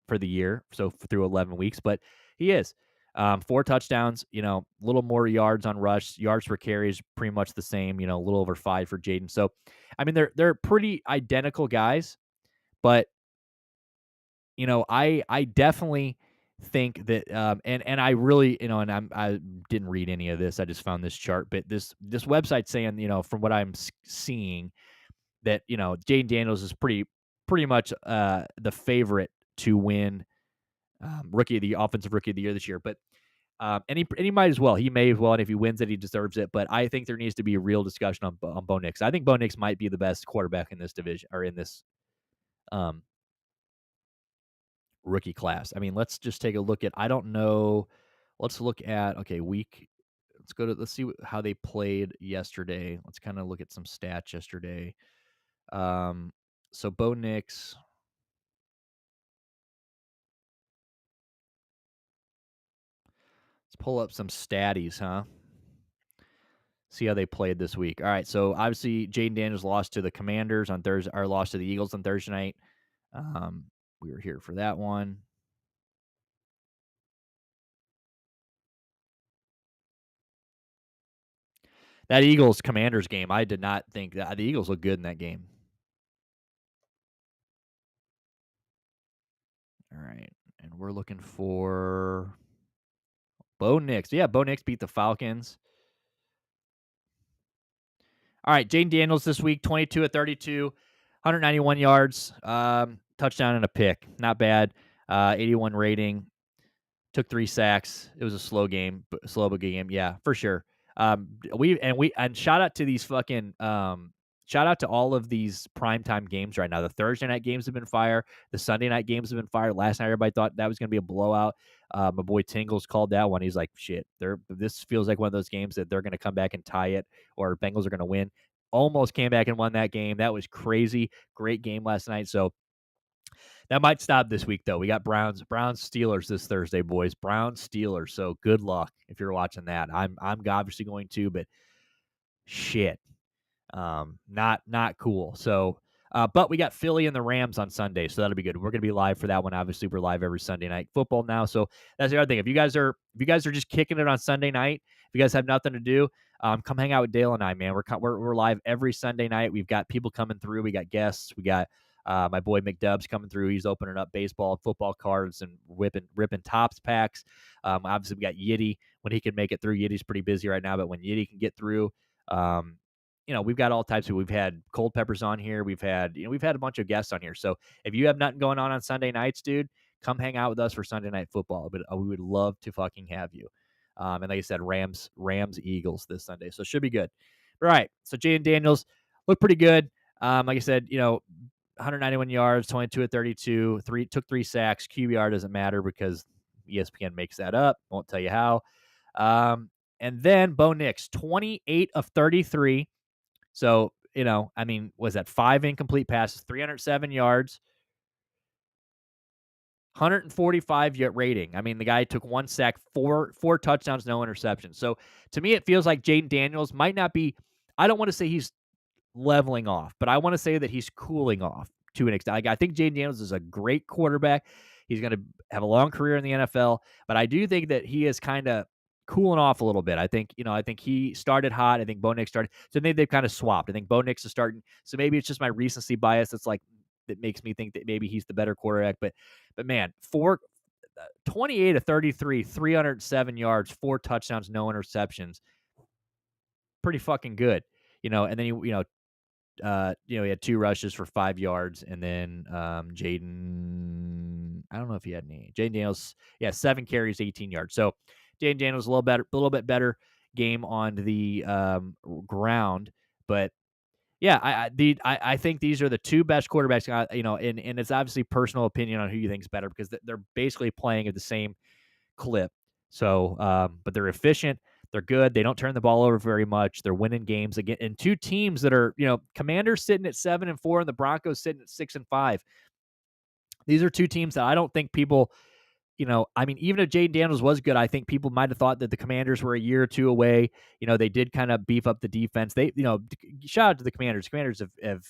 for the year, so through 11 weeks, but he is. 4 touchdowns, a little more yards on rush, yards per carry is pretty much the same, a little over 5 for Jaden. So, they're pretty identical guys, but I definitely think that, and I really, and I didn't read any of this. I just found this chart, but this website saying, from what I'm seeing, that Jaden Daniels is pretty much the favorite to win offensive rookie of the year this year. But and he might as well. He may as well, and if he wins it, he deserves it. But I think there needs to be a real discussion on Bo Nix. I think Bo Nix might be the best quarterback in this division or in this um, rookie class. Let's just take a look at. I don't know. Let's look at week. Let's see how they played yesterday. Let's kind of look at some stats yesterday. So Bo Nix. Let's pull up some statties, huh? See how they played this week. All right, so obviously Jaden Daniels lost to the Commanders on Thursday, or lost to the Eagles on Thursday night. We were here for that one. That Eagles Commanders game, I did not think that the Eagles looked good in that game. All right, and we're looking for Bo Nix. Yeah, Bo Nix beat the Falcons. All right, Jaden Daniels this week, 22 of 32, 191 yards, touchdown and a pick. Not bad. 81 rating. Took 3 sacks. It was a slow game, slow game. Yeah, for sure. And shout out to these fucking shout out to all of these primetime games right now. The Thursday night games have been fire. The Sunday night games have been fire. Last night everybody thought that was going to be a blowout. My boy Tingles called that one. He's like, "Shit, this feels like one of those games that they're going to come back and tie it, or Bengals are going to win." Almost came back and won that game. That was crazy. Great game last night. So that might stop this week, though. We got Browns Steelers this Thursday, boys. Browns Steelers. So good luck if you're watching that. I'm obviously going to, but shit, not cool. So, but we got Philly and the Rams on Sunday, so that'll be good. We're gonna be live for that one. Obviously, we're live every Sunday night football now. So that's the other thing. If you guys are just kicking it on Sunday night, if you guys have nothing to do, come hang out with Dale and I, man. We're live every Sunday night. We've got people coming through. We got guests. We got my boy McDub's coming through. He's opening up baseball and football cards and ripping tops packs. Obviously, we got Yiddy when he can make it through. Yiddy's pretty busy right now, but when Yiddy can get through, we've got all types of. We've had Cold Peppers on here. We've had a bunch of guests on here. So if you have nothing going on Sunday nights, dude, come hang out with us for Sunday Night Football. But we would love to fucking have you. And like I said, Rams Eagles this Sunday, so it should be good. All right, so Jaden Daniels looked pretty good. Like I said, 191 yards, 22 of 32, took 3 sacks. QBR doesn't matter because ESPN makes that up. Won't tell you how. And then Bo Nix, 28 of 33. So, was that 5 incomplete passes, 307 yards, 145 yet rating. The guy took 1 sack, four touchdowns, no interceptions. So to me, it feels like Jaden Daniels might not be. I don't want to say he's leveling off, but I want to say that he's cooling off to an extent. I think Jaden Daniels is a great quarterback. He's going to have a long career in the NFL, but I do think that he is kind of cooling off a little bit. I think he started hot. I think Bo Nix started. So maybe they've kind of swapped. I think Bo Nix is starting. So maybe it's just my recency bias. It's like, that makes me think that maybe he's the better quarterback. But man, 28 of 33, 307 yards, 4 touchdowns, no interceptions. Pretty fucking good. And then he had 2 rushes for 5 yards, and then, I don't know if he had any. Jaden Daniels, yeah, 7 carries, 18 yards. So, Jaden Daniels a little bit better game on the, ground, but yeah, I think these are the 2 best quarterbacks, and it's obviously personal opinion on who you think is better because they're basically playing at the same clip. So, but they're efficient. They're good. They don't turn the ball over very much. They're winning games again. And 2 teams that are, Commanders sitting at 7-4 and the Broncos sitting at 6-5. These are 2 teams that I don't think people, even if Jaden Daniels was good, I think people might have thought that the Commanders were a year or 2 away. They did kind of beef up the defense. Shout out to the Commanders. Commanders have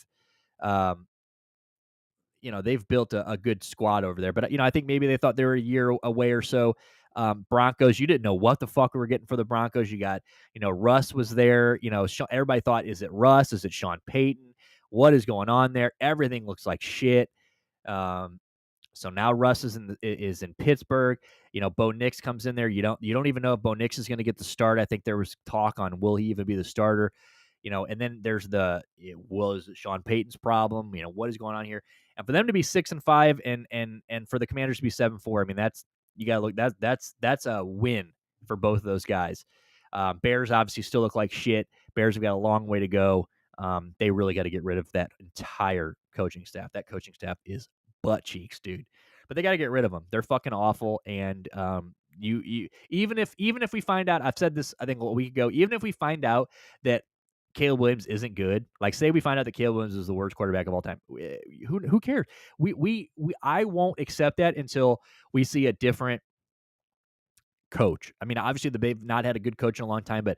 um, they've built a good squad over there. But, I think maybe they thought they were a year away or so. Broncos, you didn't know what the fuck we were getting for the Broncos. You got, Russ was there. Everybody thought, is it Russ? Is it Sean Payton? What is going on there? Everything looks like shit. Um, so now Russ is in Pittsburgh. Bo Nix comes in there. You don't even know if Bo Nix is going to get the start. I think there was talk on will he even be the starter. And then there's is it Sean Payton's problem? What is going on here? And for them to be 6-5 and for the Commanders to be 7-4, I mean that's you got to look that's a win for both of those guys. Bears obviously still look like shit. Bears have got a long way to go. They really got to get rid of that entire coaching staff. That coaching staff is butt cheeks, dude. But they got to get rid of them. They're fucking awful. And you even if we find out, I've said this I think a week ago, even if we find out that Caleb Williams isn't good, like say we find out that Caleb Williams is the worst quarterback of all time, who cares? I won't accept that until we see a different coach. I mean, obviously they've not had a good coach in a long time, but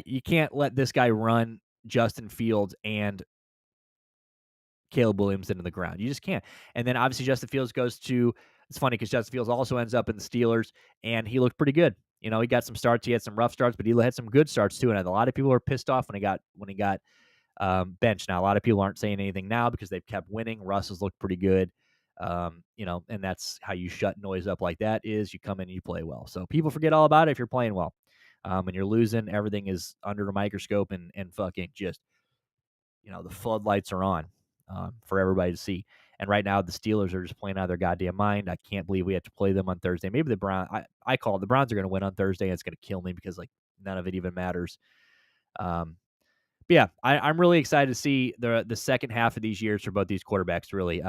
you can't let this guy run Justin Fields and Caleb Williams into the ground. You just can't. And then obviously Justin Fields goes to. It's funny because Justin Fields also ends up in the Steelers, and he looked pretty good. He got some starts. He had some rough starts, but he had some good starts too. And a lot of people were pissed off when he got benched. Now a lot of people aren't saying anything now because they've kept winning. Russ has looked pretty good. And that's how you shut noise up like that is you come in and you play well. So people forget all about it if you're playing well. When you're losing, everything is under a microscope and fucking just the floodlights are on for everybody to see. And right now, the Steelers are just playing out of their goddamn mind. I can't believe we have to play them on Thursday. Maybe the Browns. I call it the Browns are going to win on Thursday, and it's going to kill me because none of it even matters. But yeah, I'm really excited to see the second half of these years for both these quarterbacks. Really,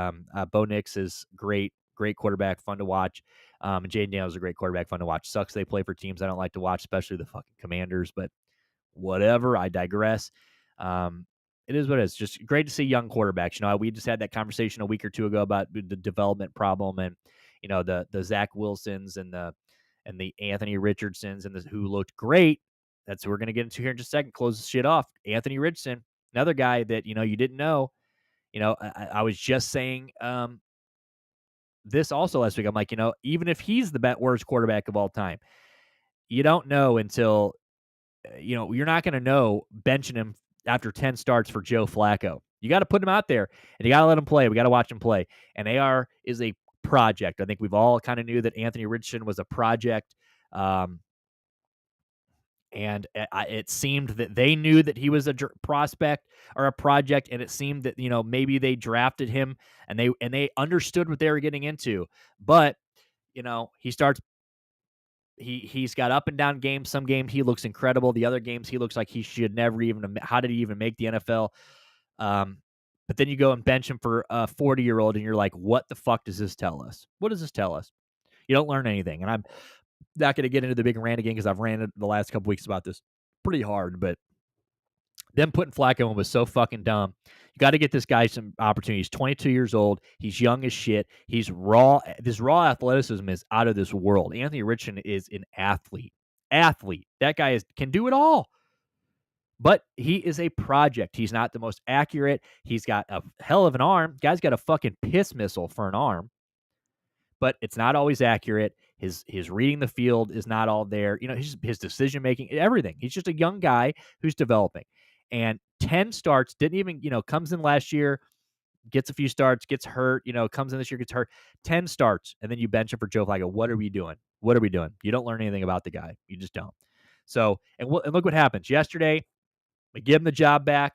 Bo Nix is great quarterback, fun to watch. And Jaden Daniels is a great quarterback, fun to watch. Sucks they play for teams I don't like to watch, especially the fucking Commanders. But whatever, I digress. It is what it is. Just great to see young quarterbacks. We just had that conversation a week or two ago about the development problem and, the Zach Wilsons and the Anthony Richardsons and who looked great. That's who we're going to get into here in just a second. Close this shit off. Anthony Richardson, another guy that, you didn't know. I was just saying this also last week. I'm like, even if he's the worst quarterback of all time, you don't know until you're not going to know benching him after 10 starts for Joe Flacco. You got to put him out there, and you got to let him play. We got to watch him play. And AR is a project. I think we've all kind of knew that Anthony Richardson was a project. And it seemed that they knew that he was a prospect or a project, and it seemed that maybe they drafted him and they understood what they were getting into. But he starts. He's got up and down games. Some games he looks incredible. The other games he looks like he should never even. How did he even make the NFL? But then you go and bench him for a 40-year-old, and you're like, what the fuck does this tell us? What does this tell us? You don't learn anything. And I'm not going to get into the big rant again because I've ranted the last couple weeks about this pretty hard. But them putting Flacco in was so fucking dumb. You got to get this guy some opportunities. He's 22 years old. He's young as shit. He's raw. This raw athleticism is out of this world. Anthony Richardson is an athlete. That guy can do it all. But he is a project. He's not the most accurate. He's got a hell of an arm. Guy's got a fucking piss missile for an arm. But it's not always accurate. His reading the field is not all there. His decision making, everything. He's just a young guy who's developing. And 10 starts, didn't even, comes in last year, gets a few starts, gets hurt, comes in this year, gets hurt. 10 starts, and then you bench him for Joe Flacco. What are we doing? You don't learn anything about the guy. You just don't. So, and look what happens. Yesterday, we give him the job back.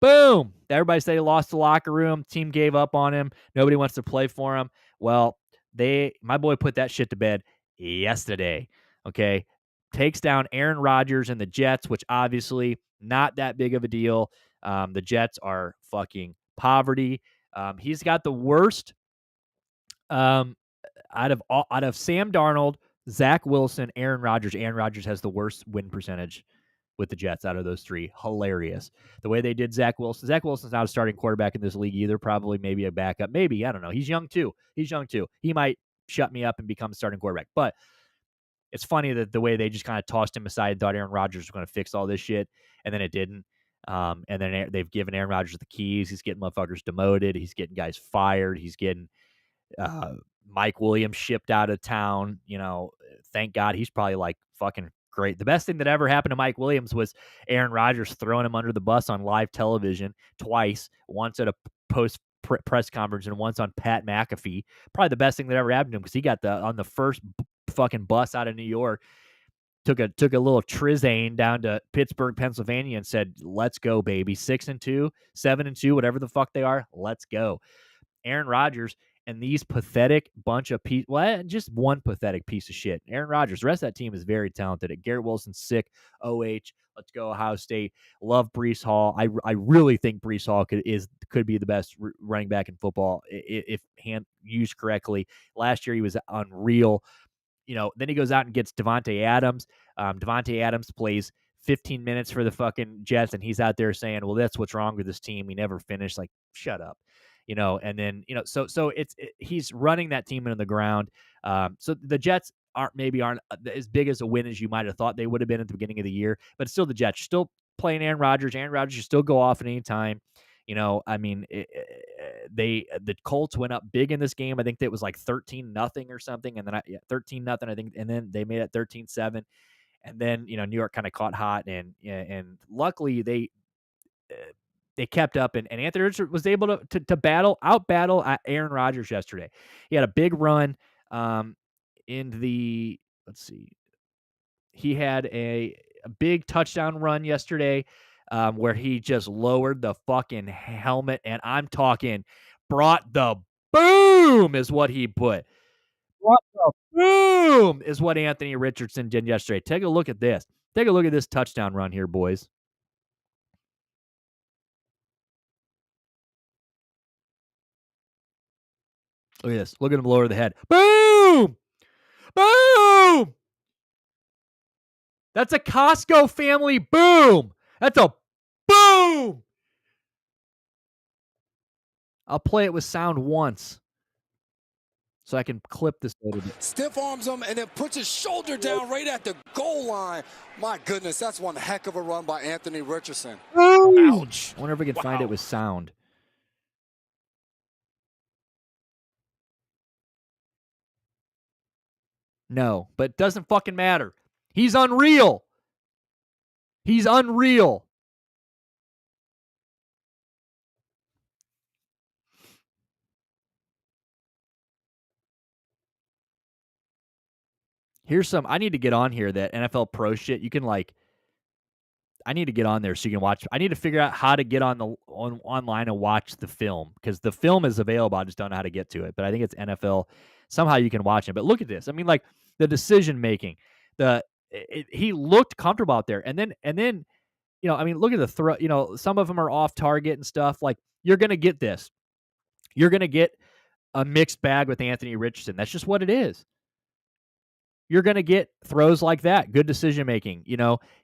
Boom. Everybody said he lost the locker room. Team gave up on him. Nobody wants to play for him. Well, my boy put that shit to bed yesterday. Okay. Takes down Aaron Rodgers and the Jets, which obviously not that big of a deal. The Jets are fucking poverty. He's got the worst um, out of Sam Darnold, Zach Wilson, Aaron Rodgers. Aaron Rodgers has the worst win percentage with the Jets out of those three. Hilarious. The way they did Zach Wilson. Zach Wilson's not a starting quarterback in this league either. Probably maybe a backup. Maybe. I don't know. He's young too. He might shut me up and become a starting quarterback. But it's funny that the way they just kind of tossed him aside, thought Aaron Rodgers was going to fix all this shit, and then it didn't. And then they've given Aaron Rodgers the keys. He's getting motherfuckers demoted. He's getting guys fired. He's getting Mike Williams shipped out of town. Thank God he's probably like fucking great. The best thing that ever happened to Mike Williams was Aaron Rodgers throwing him under the bus on live television twice, once at a post press conference and once on Pat McAfee. Probably the best thing that ever happened to him because he got on the first fucking bus out of New York, took a little Trizane down to Pittsburgh, Pennsylvania, and said, "Let's go, baby. 6-2, 7-2, whatever the fuck they are. Let's go." Aaron Rodgers and these pathetic bunch of just one pathetic piece of shit. Aaron Rodgers. The rest of that team is very talented. Garrett Wilson's sick. OH. Let's go Ohio State. Love Breece Hall. I really think Breece Hall could be the best running back in football if used correctly. Last year he was unreal. Then he goes out and gets Devontae Adams. Devontae Adams plays 15 minutes for the fucking Jets, and he's out there saying, "Well, that's what's wrong with this team. We never finished." Like, shut up. And then so he's running that team into the ground. So the Jets aren't as big as a win as you might have thought they would have been at the beginning of the year, but still the Jets still playing Aaron Rodgers. Aaron Rodgers should still go off at any time. The Colts went up big in this game. I think that was like 13-0 or something, and then 13-0. I think, and then they made it 13-7, and then New York kind of caught hot, and luckily they kept up, and Anthony Richardson was able to out battle Aaron Rodgers yesterday. He had a big run let's see. He had a big touchdown run yesterday where he just lowered the fucking helmet, and I'm talking brought the boom is what he put. Brought the boom is what Anthony Richardson did yesterday. Take a look at this. Take a look at this touchdown run here, boys. Look at this. Look at him lower the head. Boom! Boom! That's a Costco family boom. That's a boom. I'll play it with sound once so I can clip this later. Stiff arms him and then puts his shoulder down right at the goal line. My goodness, that's one heck of a run by Anthony Richardson. Ouch. I wonder if we can find it with sound. No, but it doesn't fucking matter. He's unreal. He's unreal. Here's some. I need to get on here that NFL Pro shit. You can I need to get on there so you can watch. I need to figure out how to get online and watch the film because the film is available. I just don't know how to get to it. But I think it's NFL. Somehow you can watch it. But look at this. I mean, like the decision making. He looked comfortable out there, and then I mean, look at the throw. Some of them are off target and stuff. Like you're gonna get this. You're gonna get a mixed bag with Anthony Richardson. That's just what it is. You're going to get throws like that. Good decision making,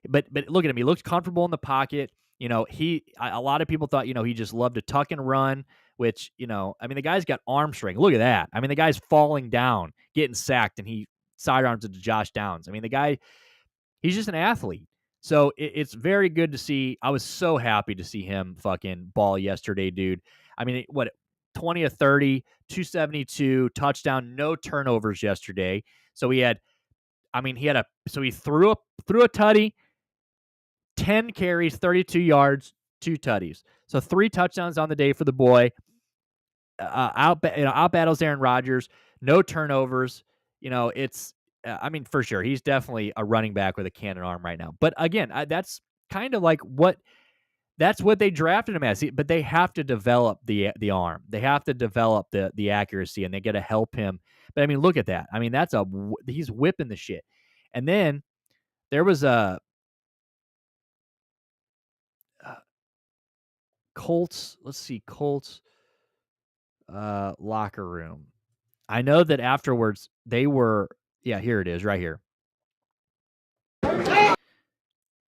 but look at him. He looks comfortable in the pocket. A lot of people thought, he just loved to tuck and run, which, I mean, the guy's got arm strength. Look at that. I mean, the guy's falling down, getting sacked, and he sidearms it to Josh Downs. I mean, the guy, he's just an athlete. So it's very good to see. I was so happy to see him fucking ball yesterday, dude. I mean, 20 of 30, 272, touchdown, no turnovers yesterday. So he threw a tutty, 10 carries, 32 yards, 2 tutties. So 3 touchdowns on the day for the boy. Out battles Aaron Rodgers, no turnovers. I mean, for sure, he's definitely a running back with a cannon arm right now. But again, that's kind of like what That's what they drafted him as. But they have to develop the arm. They have to develop the accuracy, and they got to help him. But I mean, look at that. I mean, he's whipping the shit. And then there was a Colts. Let's see, Colts locker room. I know that afterwards they were. Yeah, here it is, right here. And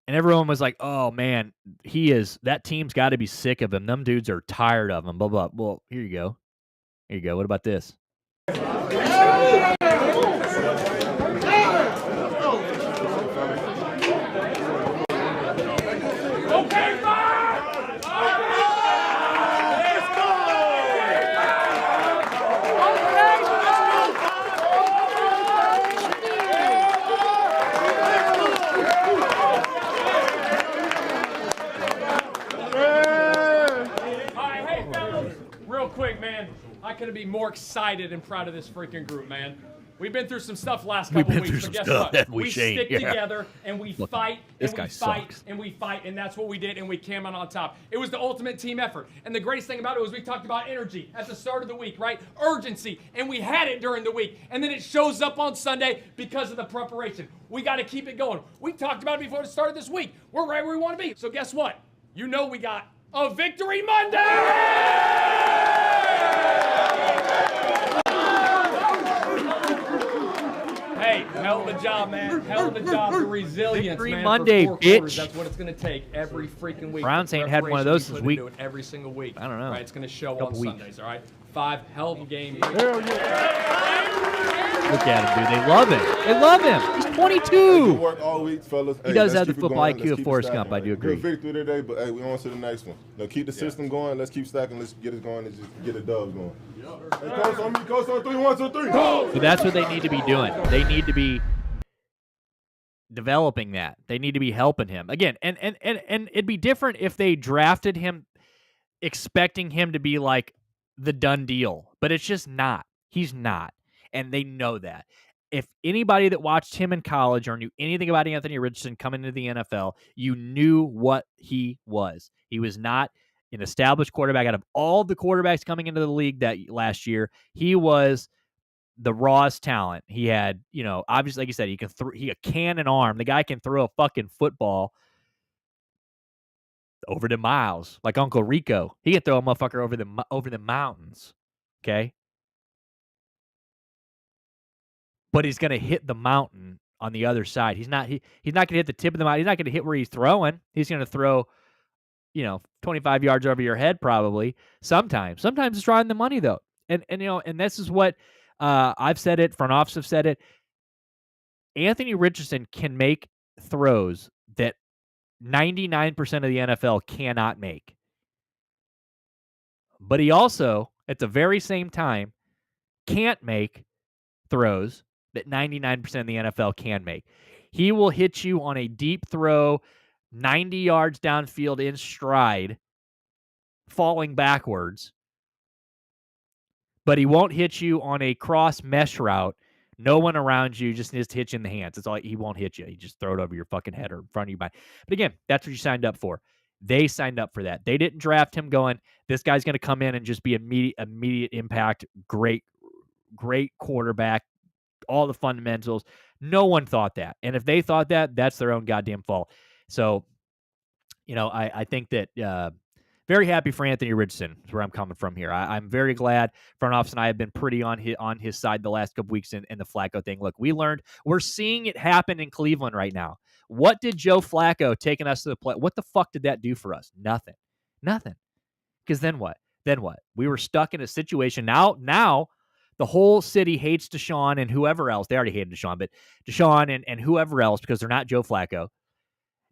everyone was like, "Oh man, that team's got to be sick of him. Them dudes are tired of him." Blah blah. Well, here you go. Here you go. What about this? I couldn't be more excited and proud of this freaking group, man. We've been through some stuff last couple weeks, but guess what? We stick together and we fight and we fight and we fight, and that's what we did, and we came out on top. It was the ultimate team effort. And the greatest thing about it was we talked about energy at the start of the week, right? Urgency, and we had it during the week, and then it shows up on Sunday because of the preparation. We got to keep it going. We talked about it before the start of this week. We're right where we want to be. So guess what? You know we got a Victory Monday! Hey, hell of a job, man. Hell of a job. The resilience, Victory man. Monday, for 4 bitch. quarters, that's what it's going to take every freaking week. Browns ain't had one of those since week. Every single week. I don't know. Right, it's going to show on Couple weeks. Sundays, all right? 5 hell of a game. Hell yeah. Look at him, dude. They love him. They love him. He's 22. Good work all week, fellas. He does have the football IQ of Forrest Gump. I do agree. Good victory today, but hey, we on to the next one. Now keep the system going. Let's keep stacking. Let's get it going and just get the dubs going. Hey, coach on me. Coach on 3. 1, 2, 3. Go! So that's what they need to be doing. They need to be developing that. They need to be helping him. Again, and it'd be different if they drafted him expecting him to be like the done deal. But it's just not. He's not. And they know that. If anybody that watched him in college or knew anything about Anthony Richardson coming into the NFL, you knew what he was. He was not an established quarterback. Out of all the quarterbacks coming into the league that last year, he was the rawest talent. He had, obviously, like you said, he a cannon arm. The guy can throw a fucking football over the miles, like Uncle Rico. He can throw a motherfucker over the mountains. Okay. But he's going to hit the mountain on the other side. He's not going to hit the tip of the mountain. He's not going to hit where he's throwing. He's going to throw, 25 yards over your head probably. Sometimes it's drawing the money though. And this is what I've said it, front office have said it. Anthony Richardson can make throws that 99% of the NFL cannot make. But he also, at the very same time, can't make throws that 99% of the NFL can make. He will hit you on a deep throw, 90 yards downfield in stride, falling backwards. But he won't hit you on a cross mesh route. No one around you, just hit you in the hands. That's all. He won't hit you. He just throw it over your fucking head or in front of you. But again, that's what you signed up for. They signed up for that. They didn't draft him going, this guy's going to come in and just be immediate impact, great quarterback, all the fundamentals. No one thought that. And if they thought that, that's their own goddamn fault. So, I think that very happy for Anthony Richardson is where I'm coming from here. I'm very glad front office and I have been pretty on his side the last couple weeks in the Flacco thing. Look, we're seeing it happen in Cleveland right now. What did Joe Flacco taking us to the play? What the fuck did that do for us? Nothing. Because then what? We were stuck in a situation. Now the whole city hates Deshaun and whoever else. They already hated Deshaun, but Deshaun and whoever else because they're not Joe Flacco.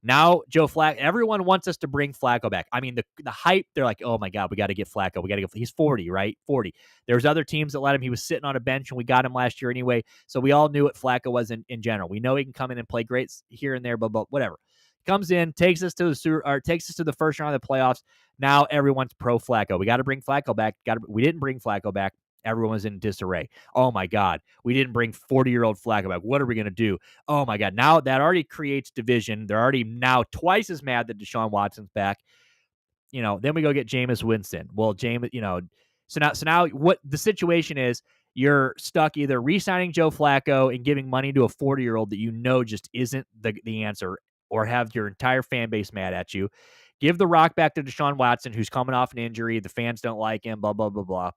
Now, Joe Flacco, everyone wants us to bring Flacco back. I mean, the hype, they're like, oh my God, we got to get Flacco. He's 40, right? 40. There's other teams that let him. He was sitting on a bench, and we got him last year anyway. So we all knew what Flacco was in general. We know he can come in and play great here and there, but whatever. Comes in, takes us to the first round of the playoffs. Now everyone's pro Flacco. We got to bring Flacco back. We didn't bring Flacco back. Everyone's in disarray. Oh my God, we didn't bring 40-year-old Flacco back. What are we going to do? Oh my God, now that already creates division. They're already now twice as mad that Deshaun Watson's back. then we go get Jameis Winston. Well, so now what the situation is, you're stuck either re-signing Joe Flacco and giving money to a 40-year-old that just isn't the answer, or have your entire fan base mad at you. Give the rock back to Deshaun Watson, who's coming off an injury. The fans don't like him, blah, blah, blah, blah.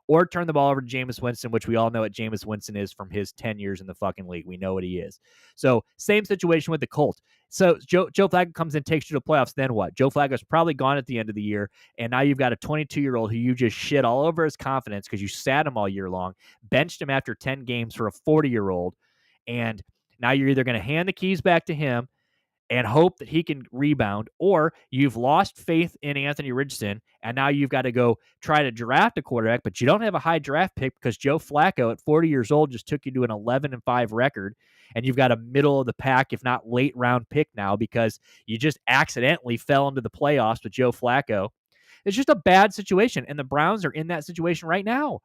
Or turn the ball over to Jameis Winston, which we all know what Jameis Winston is from his 10 years in the fucking league. We know what he is. So same situation with the Colts. So Joe Flacco comes in, takes you to the playoffs. Then what? Joe Flacco's probably gone at the end of the year, and now you've got a 22-year-old who you just shit all over his confidence because you sat him all year long, benched him after 10 games for a 40-year-old, and now you're either going to hand the keys back to him and hope that he can rebound, or you've lost faith in Anthony Richardson, and now you've got to go try to draft a quarterback, but you don't have a high draft pick because Joe Flacco at 40 years old just took you to an 11-5 record, and you've got a middle of the pack, if not late round pick now because you just accidentally fell into the playoffs with Joe Flacco. It's just a bad situation, and the Browns are in that situation right now.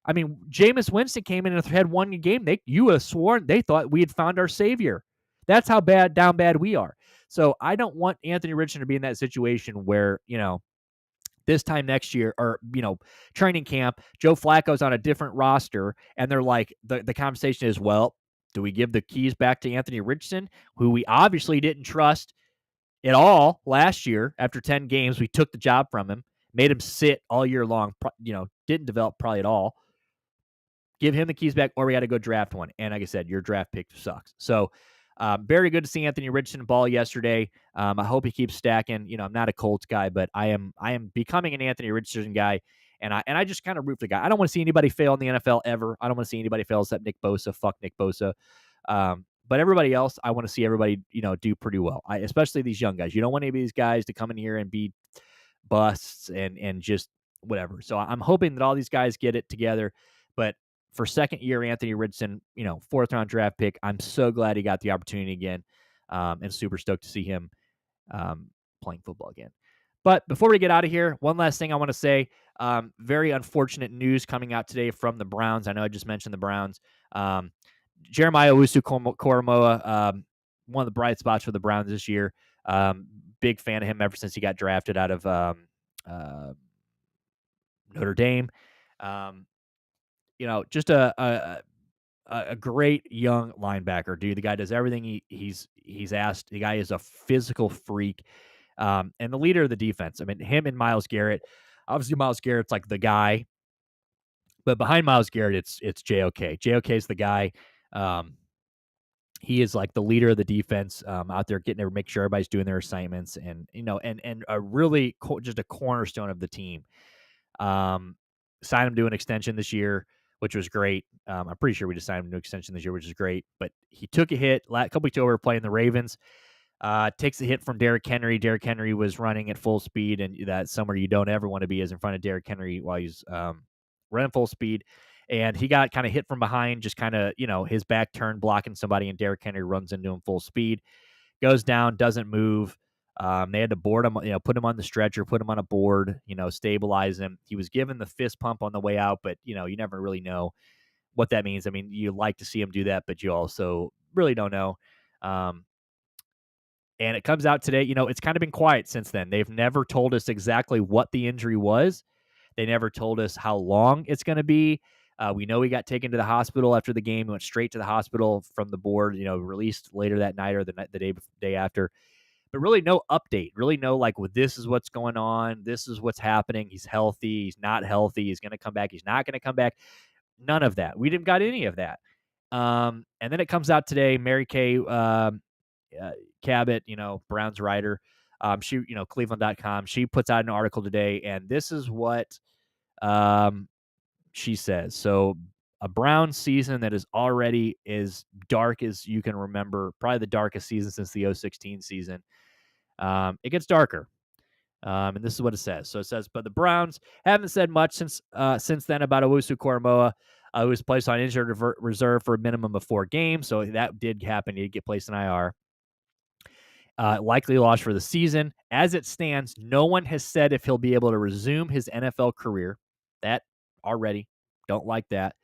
I mean, Jameis Winston came in and had one game. You would have sworn they thought we had found our savior. That's how down bad we are. So I don't want Anthony Richardson to be in that situation where, this time next year or, training camp, Joe Flacco's on a different roster, and they're like, the conversation is, well, do we give the keys back to Anthony Richardson, who we obviously didn't trust at all last year after 10 games? We took the job from him, made him sit all year long, didn't develop probably at all. Give him the keys back, or we got to go draft one. And like I said, your draft pick sucks. So very good to see Anthony Richardson ball yesterday. I hope he keeps stacking. I'm not a Colts guy, but I am becoming an Anthony Richardson guy. And I just kind of root for the guy. I don't want to see anybody fail in the NFL ever. I don't want to see anybody fail except Nick Bosa. Fuck Nick Bosa. But everybody else, I want to see everybody, do pretty well. Especially these young guys. You don't want any of these guys to come in here and be busts and just whatever. So I'm hoping that all these guys get it together. But for second year, Anthony Richardson, 4th round draft pick. I'm so glad he got the opportunity again, and super stoked to see him playing football again. But before we get out of here, one last thing I want to say. Very unfortunate news coming out today from the Browns. I know I just mentioned the Browns. Jeremiah Owusu-Koramoah, one of the bright spots for the Browns this year. Big fan of him ever since he got drafted out of Notre Dame. Just a great young linebacker, dude. The guy does everything he's asked. The guy is a physical freak, and the leader of the defense. I mean, him and Myles Garrett. Obviously, Myles Garrett's like the guy, but behind Myles Garrett, it's JOK. JOK is the guy. He is like the leader of the defense out there, getting to make sure everybody's doing their assignments, and and a really just a cornerstone of the team. Signed him to an extension this year, which was great. I'm pretty sure we just signed him to an extension this year, which is great. But he took a hit a couple weeks over playing the Ravens. Takes a hit from Derrick Henry. Derrick Henry was running at full speed, and that's somewhere you don't ever want to be is in front of Derrick Henry while he's running full speed. And he got kind of hit from behind, just kind of, his back turned blocking somebody, and Derrick Henry runs into him full speed. Goes down, doesn't move. They had to board him, put him on the stretcher, put him on a board, stabilize him. He was given the fist pump on the way out, but, you never really know what that means. I mean, you like to see him do that, but you also really don't know. And it comes out today, it's kind of been quiet since then. They've never told us exactly what the injury was. They never told us how long it's going to be. We know he got taken to the hospital after the game. He went straight to the hospital from the board, released later that night or the day after. But really no update, really no this is what's going on. This is what's happening. He's healthy. He's not healthy. He's going to come back. He's not going to come back. None of that. We didn't got any of that. And then it comes out today, Mary Kay Cabot, Browns writer, she, Cleveland.com, she puts out an article today, and this is what she says. So a Browns season that is already as dark as you can remember, probably the darkest season since the 2016 season. It gets darker. And this is what it says. So it says, but the Browns haven't said much since then about Owusu-Koramoah, who was placed on injured reserve for a minimum of 4 games. So that did happen. He did get placed in IR. Likely lost for the season. As it stands, no one has said if he'll be able to resume his NFL career. That already, don't like that.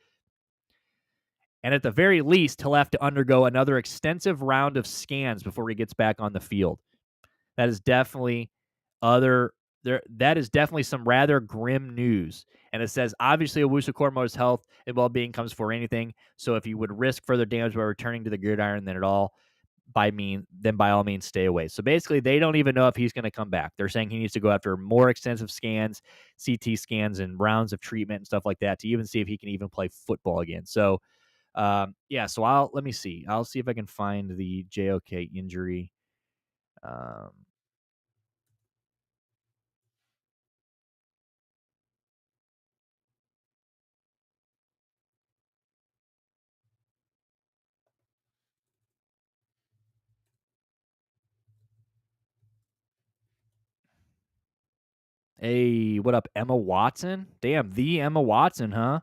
And at the very least, he'll have to undergo another extensive round of scans before he gets back on the field. That is definitely other that is definitely some rather grim news. And it says, obviously, Owusu-Koramoah's health and well-being comes before anything. So if you would risk further damage by returning to the gridiron, then by all means, stay away. So basically, they don't even know if he's going to come back. They're saying he needs to go after more extensive scans, CT scans, and rounds of treatment and stuff like that to even see if he can even play football again. So, yeah. So let me see. I'll see if I can find the JOK injury. Um, Hey, what up, Emma Watson? Damn, the Emma Watson, huh?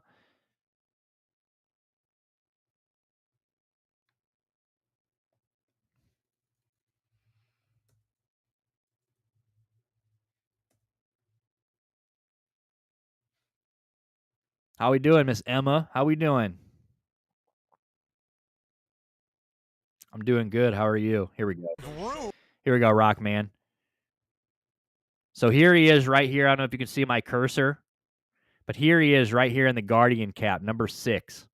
How we doing, Miss Emma? How we doing? I'm doing good. How are you? Here we go. Here we go, Rock Man. So here he is right here. I don't know if you can see my cursor, but here he is right here in the Guardian cap, number 6.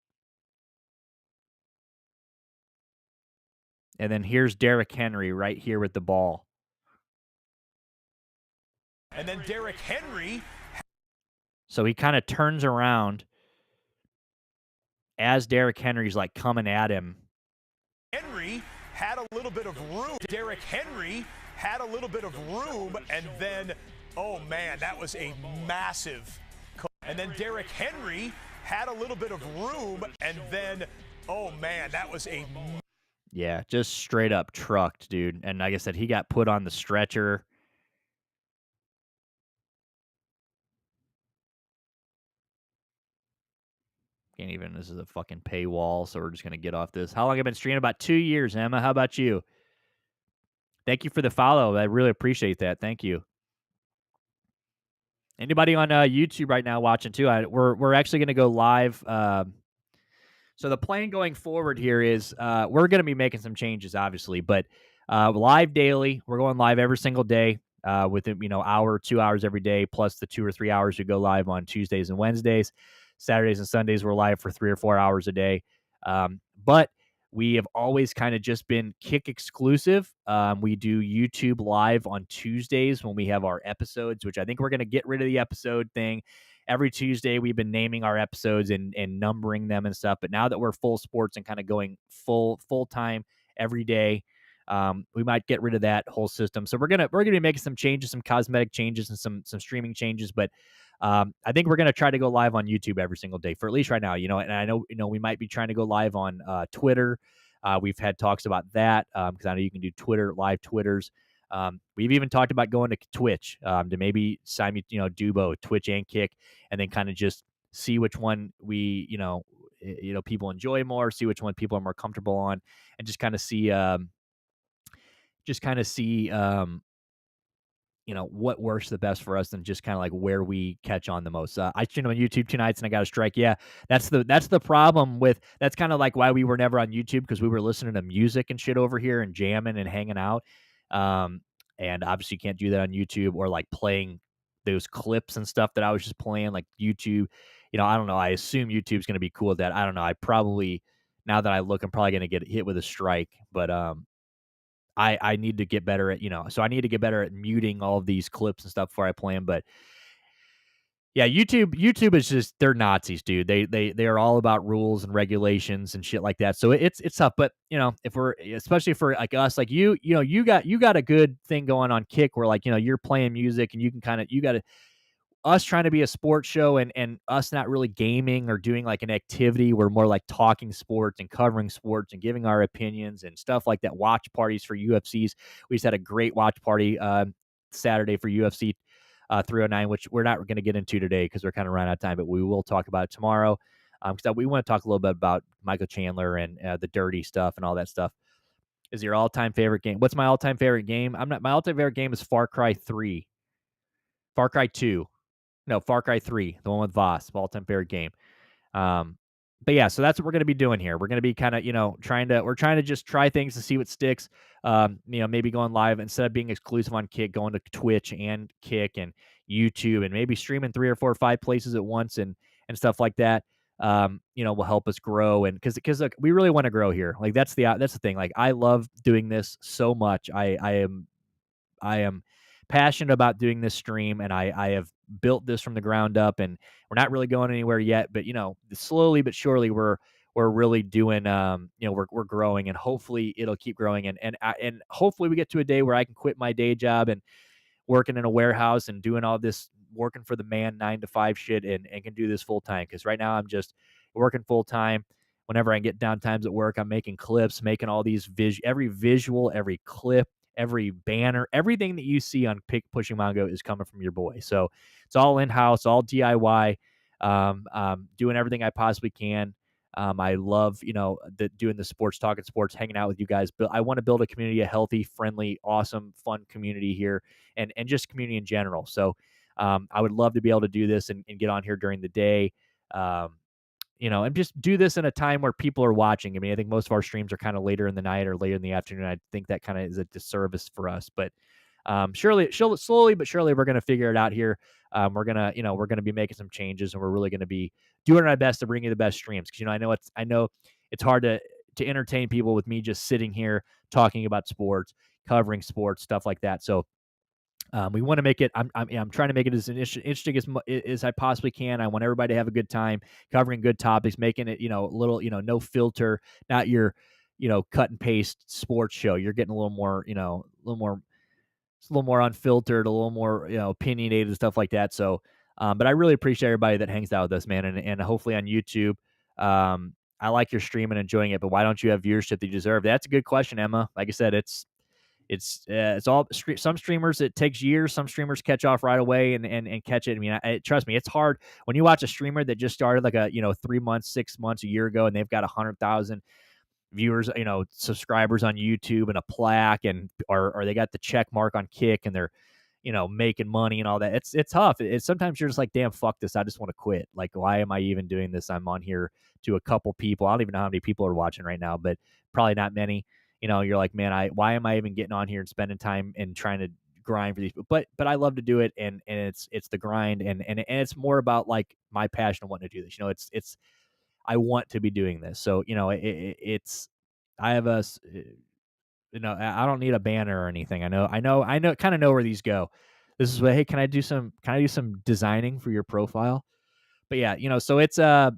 And then here's Derrick Henry right here with the ball. And then Derrick Henry. So he kind of turns around as Derrick Henry's like coming at him. Henry had a little bit of room. Derrick Henry had a little bit of room, and then, oh man, that was a massive. And then Derrick Henry had a little bit of room, and then, oh man, that was a. Yeah, just straight up trucked, dude. And like I said, he got put on the stretcher. Can't even, this is a fucking paywall, so we're just going to get off this. How long have I been streaming? About 2 years, Emma. How about you? Thank you for the follow. I really appreciate that. Thank you. Anybody on YouTube right now watching too? We're actually going to go live. So the plan going forward here is we're going to be making some changes, obviously, but live daily. We're going live every single day within hour, 2 hours every day, plus the 2 or 3 hours we go live on Tuesdays and Wednesdays. Saturdays and Sundays we're live for 3 or 4 hours a day. But we have always kind of just been Kick exclusive. We do YouTube live on Tuesdays when we have our episodes, which I think we're going to get rid of the episode thing. Every Tuesday, we've been naming our episodes and numbering them and stuff. But now that we're full sports and kind of going full time every day, we might get rid of that whole system. So we're gonna be making some changes, some cosmetic changes, and some streaming changes. But I think we're gonna try to go live on YouTube every single day for at least right now. And I know we might be trying to go live on Twitter. We've had talks about that because I know you can do live Twitters. We've even talked about going to Twitch to maybe sign me, do both Twitch and Kick, and then kind of just see which one we, people enjoy more, see which one people are more comfortable on, and just kind of see, what works the best for us and just kind of like where we catch on the most. I streamed on YouTube 2 nights and I got a strike. Yeah, that's the problem with, that's kind of like why we were never on YouTube, because we were listening to music and shit over here and jamming and hanging out. And obviously you can't do that on YouTube, or like playing those clips and stuff that I was just playing, like YouTube. I don't know. I assume YouTube's going to be cool with that. I don't know. I probably, now that I look, I'm probably going to get hit with a strike, but I need to get better at, so I need to get better at muting all of these clips and stuff before I play them. But yeah, YouTube is just, they're Nazis, dude. They are all about rules and regulations and shit like that. So it's tough. But if we're, especially for like us, like you got a good thing going on Kick where like, you're playing music and you can you got to, us trying to be a sports show and us not really gaming or doing like an activity. We're more like talking sports and covering sports and giving our opinions and stuff like that. Watch parties for UFCs. We just had a great watch party Saturday for UFC 309, which we're not going to get into today because we're kind of running out of time, but we will talk about it tomorrow. Because we want to talk a little bit about Michael Chandler and the dirty stuff and all that stuff. Is your all-time favorite game? What's my all-time favorite game? My all-time favorite game is Far Cry 3. Far Cry 2. No, Far Cry 3, the one with Voss, all-time favorite game. but yeah, so that's what we're going to be doing here. We're going to be kind of, we're trying to just try things to see what sticks. Maybe going live instead of being exclusive on Kick, going to Twitch and Kick and YouTube, and maybe streaming 3 or 4 or 5 places at once and stuff like that. Will help us grow, and because look, we really want to grow here. Like that's the thing. Like I love doing this so much. I am passionate about doing this stream, and I have built this from the ground up, and we're not really going anywhere yet, but slowly but surely we're really doing we're growing, and hopefully it'll keep growing, and hopefully we get to a day where I can quit my day job and working in a warehouse and doing all this working for the man 9 to 5 shit and can do this full time. Because right now I'm just working full time. Whenever I get downtimes at work, I'm making clips, making all these every visual, every clip, every banner, everything that you see on Pushing Mongo is coming from your boy. So it's all in house, all DIY. Doing everything I possibly can. I love, doing the sports, talking sports, hanging out with you guys. But I want to build a community, a healthy, friendly, awesome, fun community here, and just community in general. So I would love to be able to do this and get on here during the day. And just do this in a time where people are watching. I mean, I think most of our streams are kind of later in the night or later in the afternoon. I think that kind of is a disservice for us, but slowly but surely we're going to figure it out here. We're gonna be making some changes, and we're really going to be doing our best to bring you the best streams. Because I know it's hard to entertain people with me just sitting here talking about sports, covering sports, stuff like that. So we want to make it. I'm trying to make it as interesting as I possibly can. I want everybody to have a good time, covering good topics, making it a little no filter, not your cut and paste sports show. You're getting a little more it's a little more unfiltered, a little more opinionated and stuff like that. So, but I really appreciate everybody that hangs out with us, man, and hopefully on YouTube. I like your stream and enjoying it, but why don't you have viewership that you deserve? That's a good question, Emma. Like I said, it's all some streamers it takes years. Some streamers catch off right away and catch it. I mean, trust me, it's hard when you watch a streamer that just started like a 3 months, 6 months, a year ago, and they've got 100,000 viewers, subscribers on YouTube and a plaque, and or they got the check mark on Kick, and they're making money and all that. It's tough. It's sometimes you're just like, damn, fuck this. I just want to quit. Like, why am I even doing this? I'm on here to a couple people. I don't even know how many people are watching right now, but probably not many. You're like, man, why am I even getting on here and spending time and trying to grind for these? But I love to do it, and it's the grind, and it's more about like my passion of wanting to do this. It's I want to be doing this. So it's I have I don't need a banner or anything. I kind of know where these go. This is what, hey, can I do some designing for your profile? But yeah, so it's tough.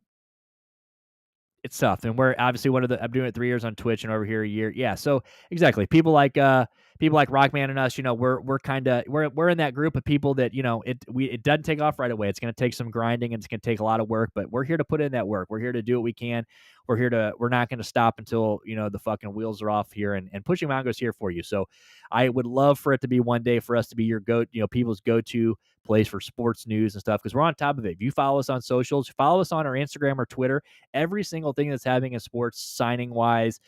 And we're obviously I'm doing it 3 years on Twitch and over here a year. Yeah. So exactly. People like Rockman and us, we're in that group of people that, it doesn't take off right away. It's going to take some grinding, and it's going to take a lot of work, but we're here to put in that work. We're here to do what we can. We're not going to stop until, the fucking wheels are off here, and Pushing Mongo's here for you. So I would love for it to be one day for us to be your people's go-to place for sports news and stuff, because we're on top of it. If you follow us on socials, follow us on our Instagram or Twitter, every single thing that's happening in sports, signing wise,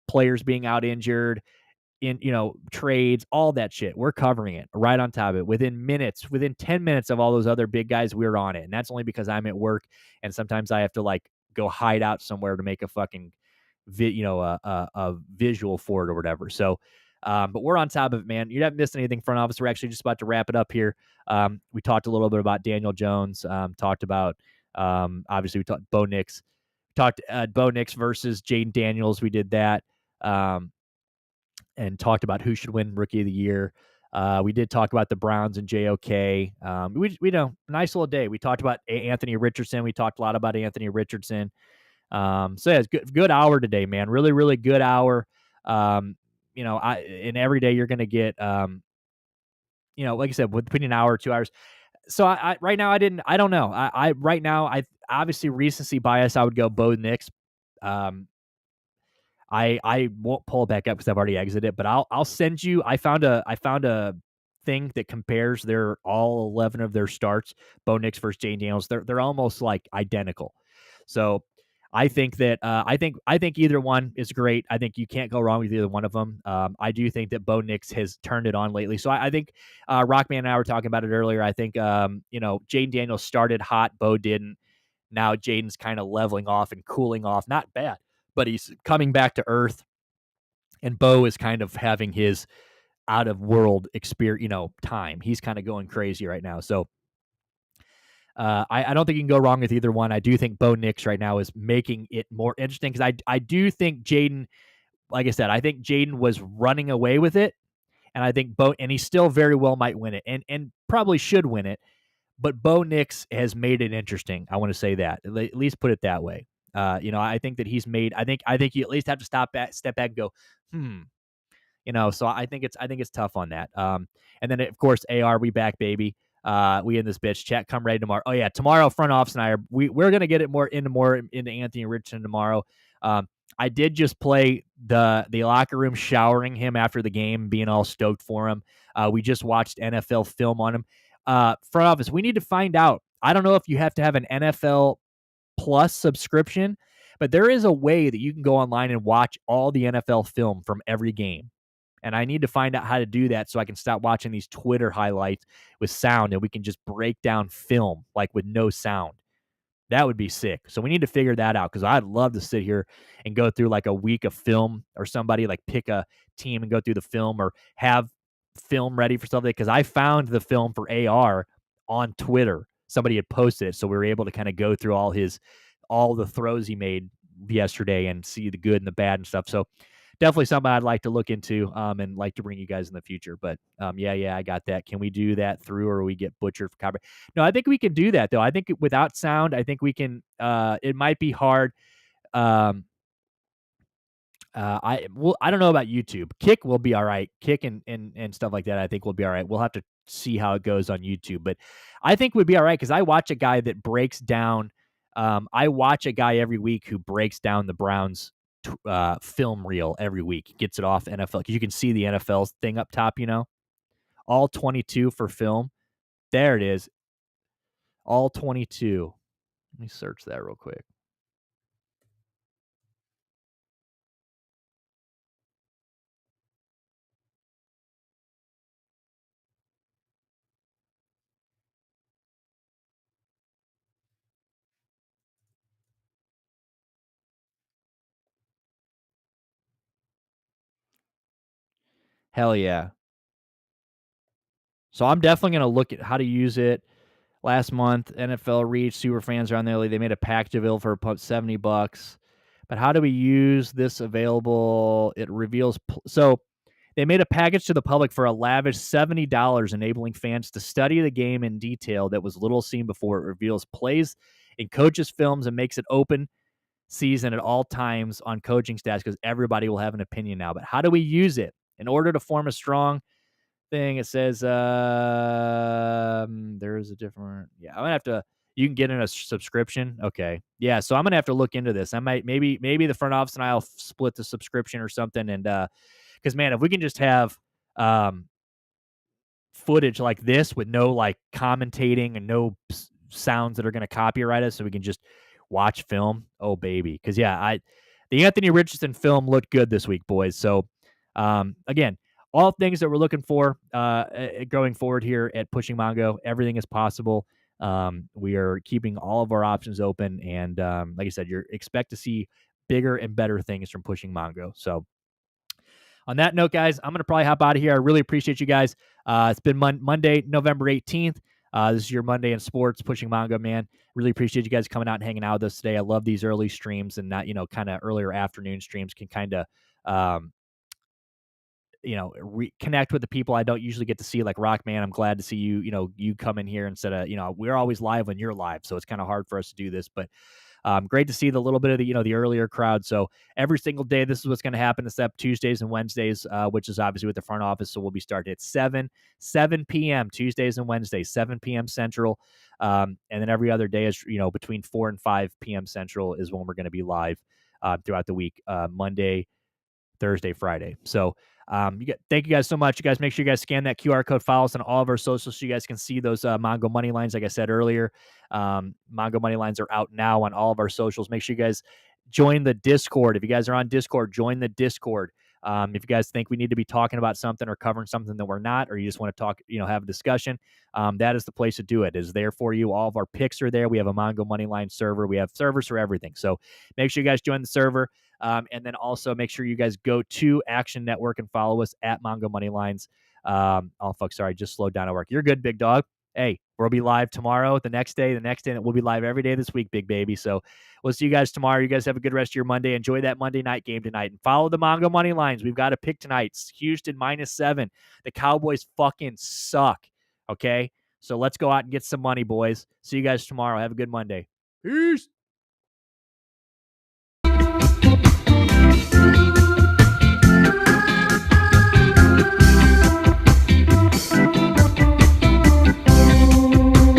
players being out injured, in trades, all that shit, we're covering it right on top of it. Within 10 minutes of all those other big guys, we're on it. And that's only because I'm at work, and sometimes I have to like go hide out somewhere to make a fucking a visual for it or whatever. So but we're on top of it, man. You haven't missed anything, front office. We're actually just about to wrap it up here. We talked a little bit about Daniel Jones, talked about obviously we talked Bo Nix, Bo Nix versus Jaden Daniels. We did that. And talked about who should win Rookie of the Year. We did talk about the Browns and JOK. We nice little day. We talked about Anthony Richardson. We talked a lot about Anthony Richardson. So yeah, it's good hour today, man. Really, really good hour. And every day you're going to get, like I said, between an hour or 2 hours. So I right now, I don't know. Right now, I obviously recency bias, I would go Bo Nix. I won't pull it back up because I've already exited it, but I'll send you. I found a thing that compares all 11 of their starts. Bo Nix versus Jane Daniels. They're almost like identical. So I think that I think either one is great. I think you can't go wrong with either one of them. I do think that Bo Nix has turned it on lately. So I think Rockman and I were talking about it earlier. I think Jane Daniels started hot, Bo didn't. now Jaden's kind of leveling off and cooling off. Not bad, but he's coming back to earth. And Bo is kind of having his out of world experience, time. He's kind of going crazy right now. So I don't think you can go wrong with either one. I do think Bo Nix right now is making it more interesting because I do think Jaden, like I said, I think Jaden was running away with it. And I think Bo, and he still very well might win it and probably should win it. But Bo Nix has made it interesting. I want to say that, at least put it that way. I think that he's made, I think you at least have to step back and go, so I think it's tough on that. And then of course, AR, we back, baby. We in this bitch. Chat, come ready tomorrow. Oh yeah, tomorrow, front office and I we're gonna get it more into Anthony Richardson tomorrow. I did just play the locker room showering him after the game, being all stoked for him. We just watched NFL film on him. Front office, we need to find out. I don't know if you have to have an NFL Plus subscription, but there is a way that you can go online and watch all the NFL film from every game. And I need to find out how to do that so I can stop watching these Twitter highlights with sound and we can just break down film like with no sound. That would be sick. So we need to figure that out because I'd love to sit here and go through like a week of film or somebody like pick a team and go through the film or have film ready for something because I found the film for AR on Twitter. Somebody had posted it. So we were able to kind of go through all the throws he made yesterday and see the good and the bad and stuff. So definitely something I'd like to look into and like to bring you guys in the future. But yeah, I got that. Can we do that through or we get butchered for copyright? No, I think we can do that though. I think without sound, I think we can. It might be hard. I don't know about YouTube. Kick will be all right. Kick and stuff like that, I think will be all right. We'll have to see how it goes on YouTube, but I think we'd be all right because I watch a guy that breaks down. I watch a guy every week who breaks down the Browns film reel every week. Gets it off NFL because you can see the NFL thing up top. All 22 for film. There it is. All 22. Let me search that real quick. Hell yeah. So I'm definitely going to look at how to use it. Last month, NFL Reach, super fans around there, they made a package available for about $70. But how do we use this available? It reveals. So they made a package to the public for a lavish $70, enabling fans to study the game in detail that was little seen before. It reveals plays in coaches' films and makes it open season at all times on coaching stats because everybody will have an opinion now. But how do we use it? In order to form a strong thing, it says there is a different. Yeah, I'm gonna have to. You can get in a subscription. Okay, yeah. So I'm gonna have to look into this. I might maybe the front office and I'll split the subscription or something. And because man, if we can just have footage like this with no like commentating and no sounds that are gonna copyright us, so we can just watch film. Oh baby, because yeah, the Anthony Richardson film looked good this week, boys. So again, all things that we're looking for going forward here at Pushing Mongo. Everything is possible. We are keeping all of our options open. And like I said, you expect to see bigger and better things from Pushing Mongo. So on that note, guys, I'm going to probably hop out of here. I really appreciate you guys. It's been Monday, November 18th. This is your Monday in sports, Pushing Mongo, man. Really appreciate you guys coming out and hanging out with us today. I love these early streams and not, kind of earlier afternoon streams can kind of, connect with the people I don't usually get to see, like Rockman. I'm glad to see you, you come in here instead of, we're always live when you're live. So it's kind of hard for us to do this, but great to see the little bit of the, the earlier crowd. So every single day, this is what's going to happen, except Tuesdays and Wednesdays, which is obviously with the front office. So we'll be starting at 7 p.m. Tuesdays and Wednesdays, 7 p.m. Central. And then every other day is, between 4 and 5 p.m. Central is when we're going to be live throughout the week, Monday, Thursday, Friday. So thank you guys so much. You guys make sure you guys scan that QR code, follow us on all of our socials so you guys can see those Mongo money lines. Like I said earlier, Mongo money lines are out now on all of our socials. Make sure you guys join the Discord. If you guys are on Discord, join the Discord. If you guys think we need to be talking about something or covering something that we're not, or you just want to talk, have a discussion, that is the place to do it. It's there for you. All of our picks are there. We have a Mongo Moneyline server. We have servers for everything. So make sure you guys join the server. And then also make sure you guys go to Action Network and follow us at Mongo Moneylines. Oh, fuck, sorry, just slowed down at work. You're good, big dog. Hey, we'll be live tomorrow, the next day, and we'll be live every day this week, big baby. So we'll see you guys tomorrow. You guys have a good rest of your Monday. Enjoy that Monday night game tonight. And follow the Mongo money lines. We've got a pick tonight. It's Houston -7. The Cowboys fucking suck. Okay? So let's go out and get some money, boys. See you guys tomorrow. Have a good Monday. Peace.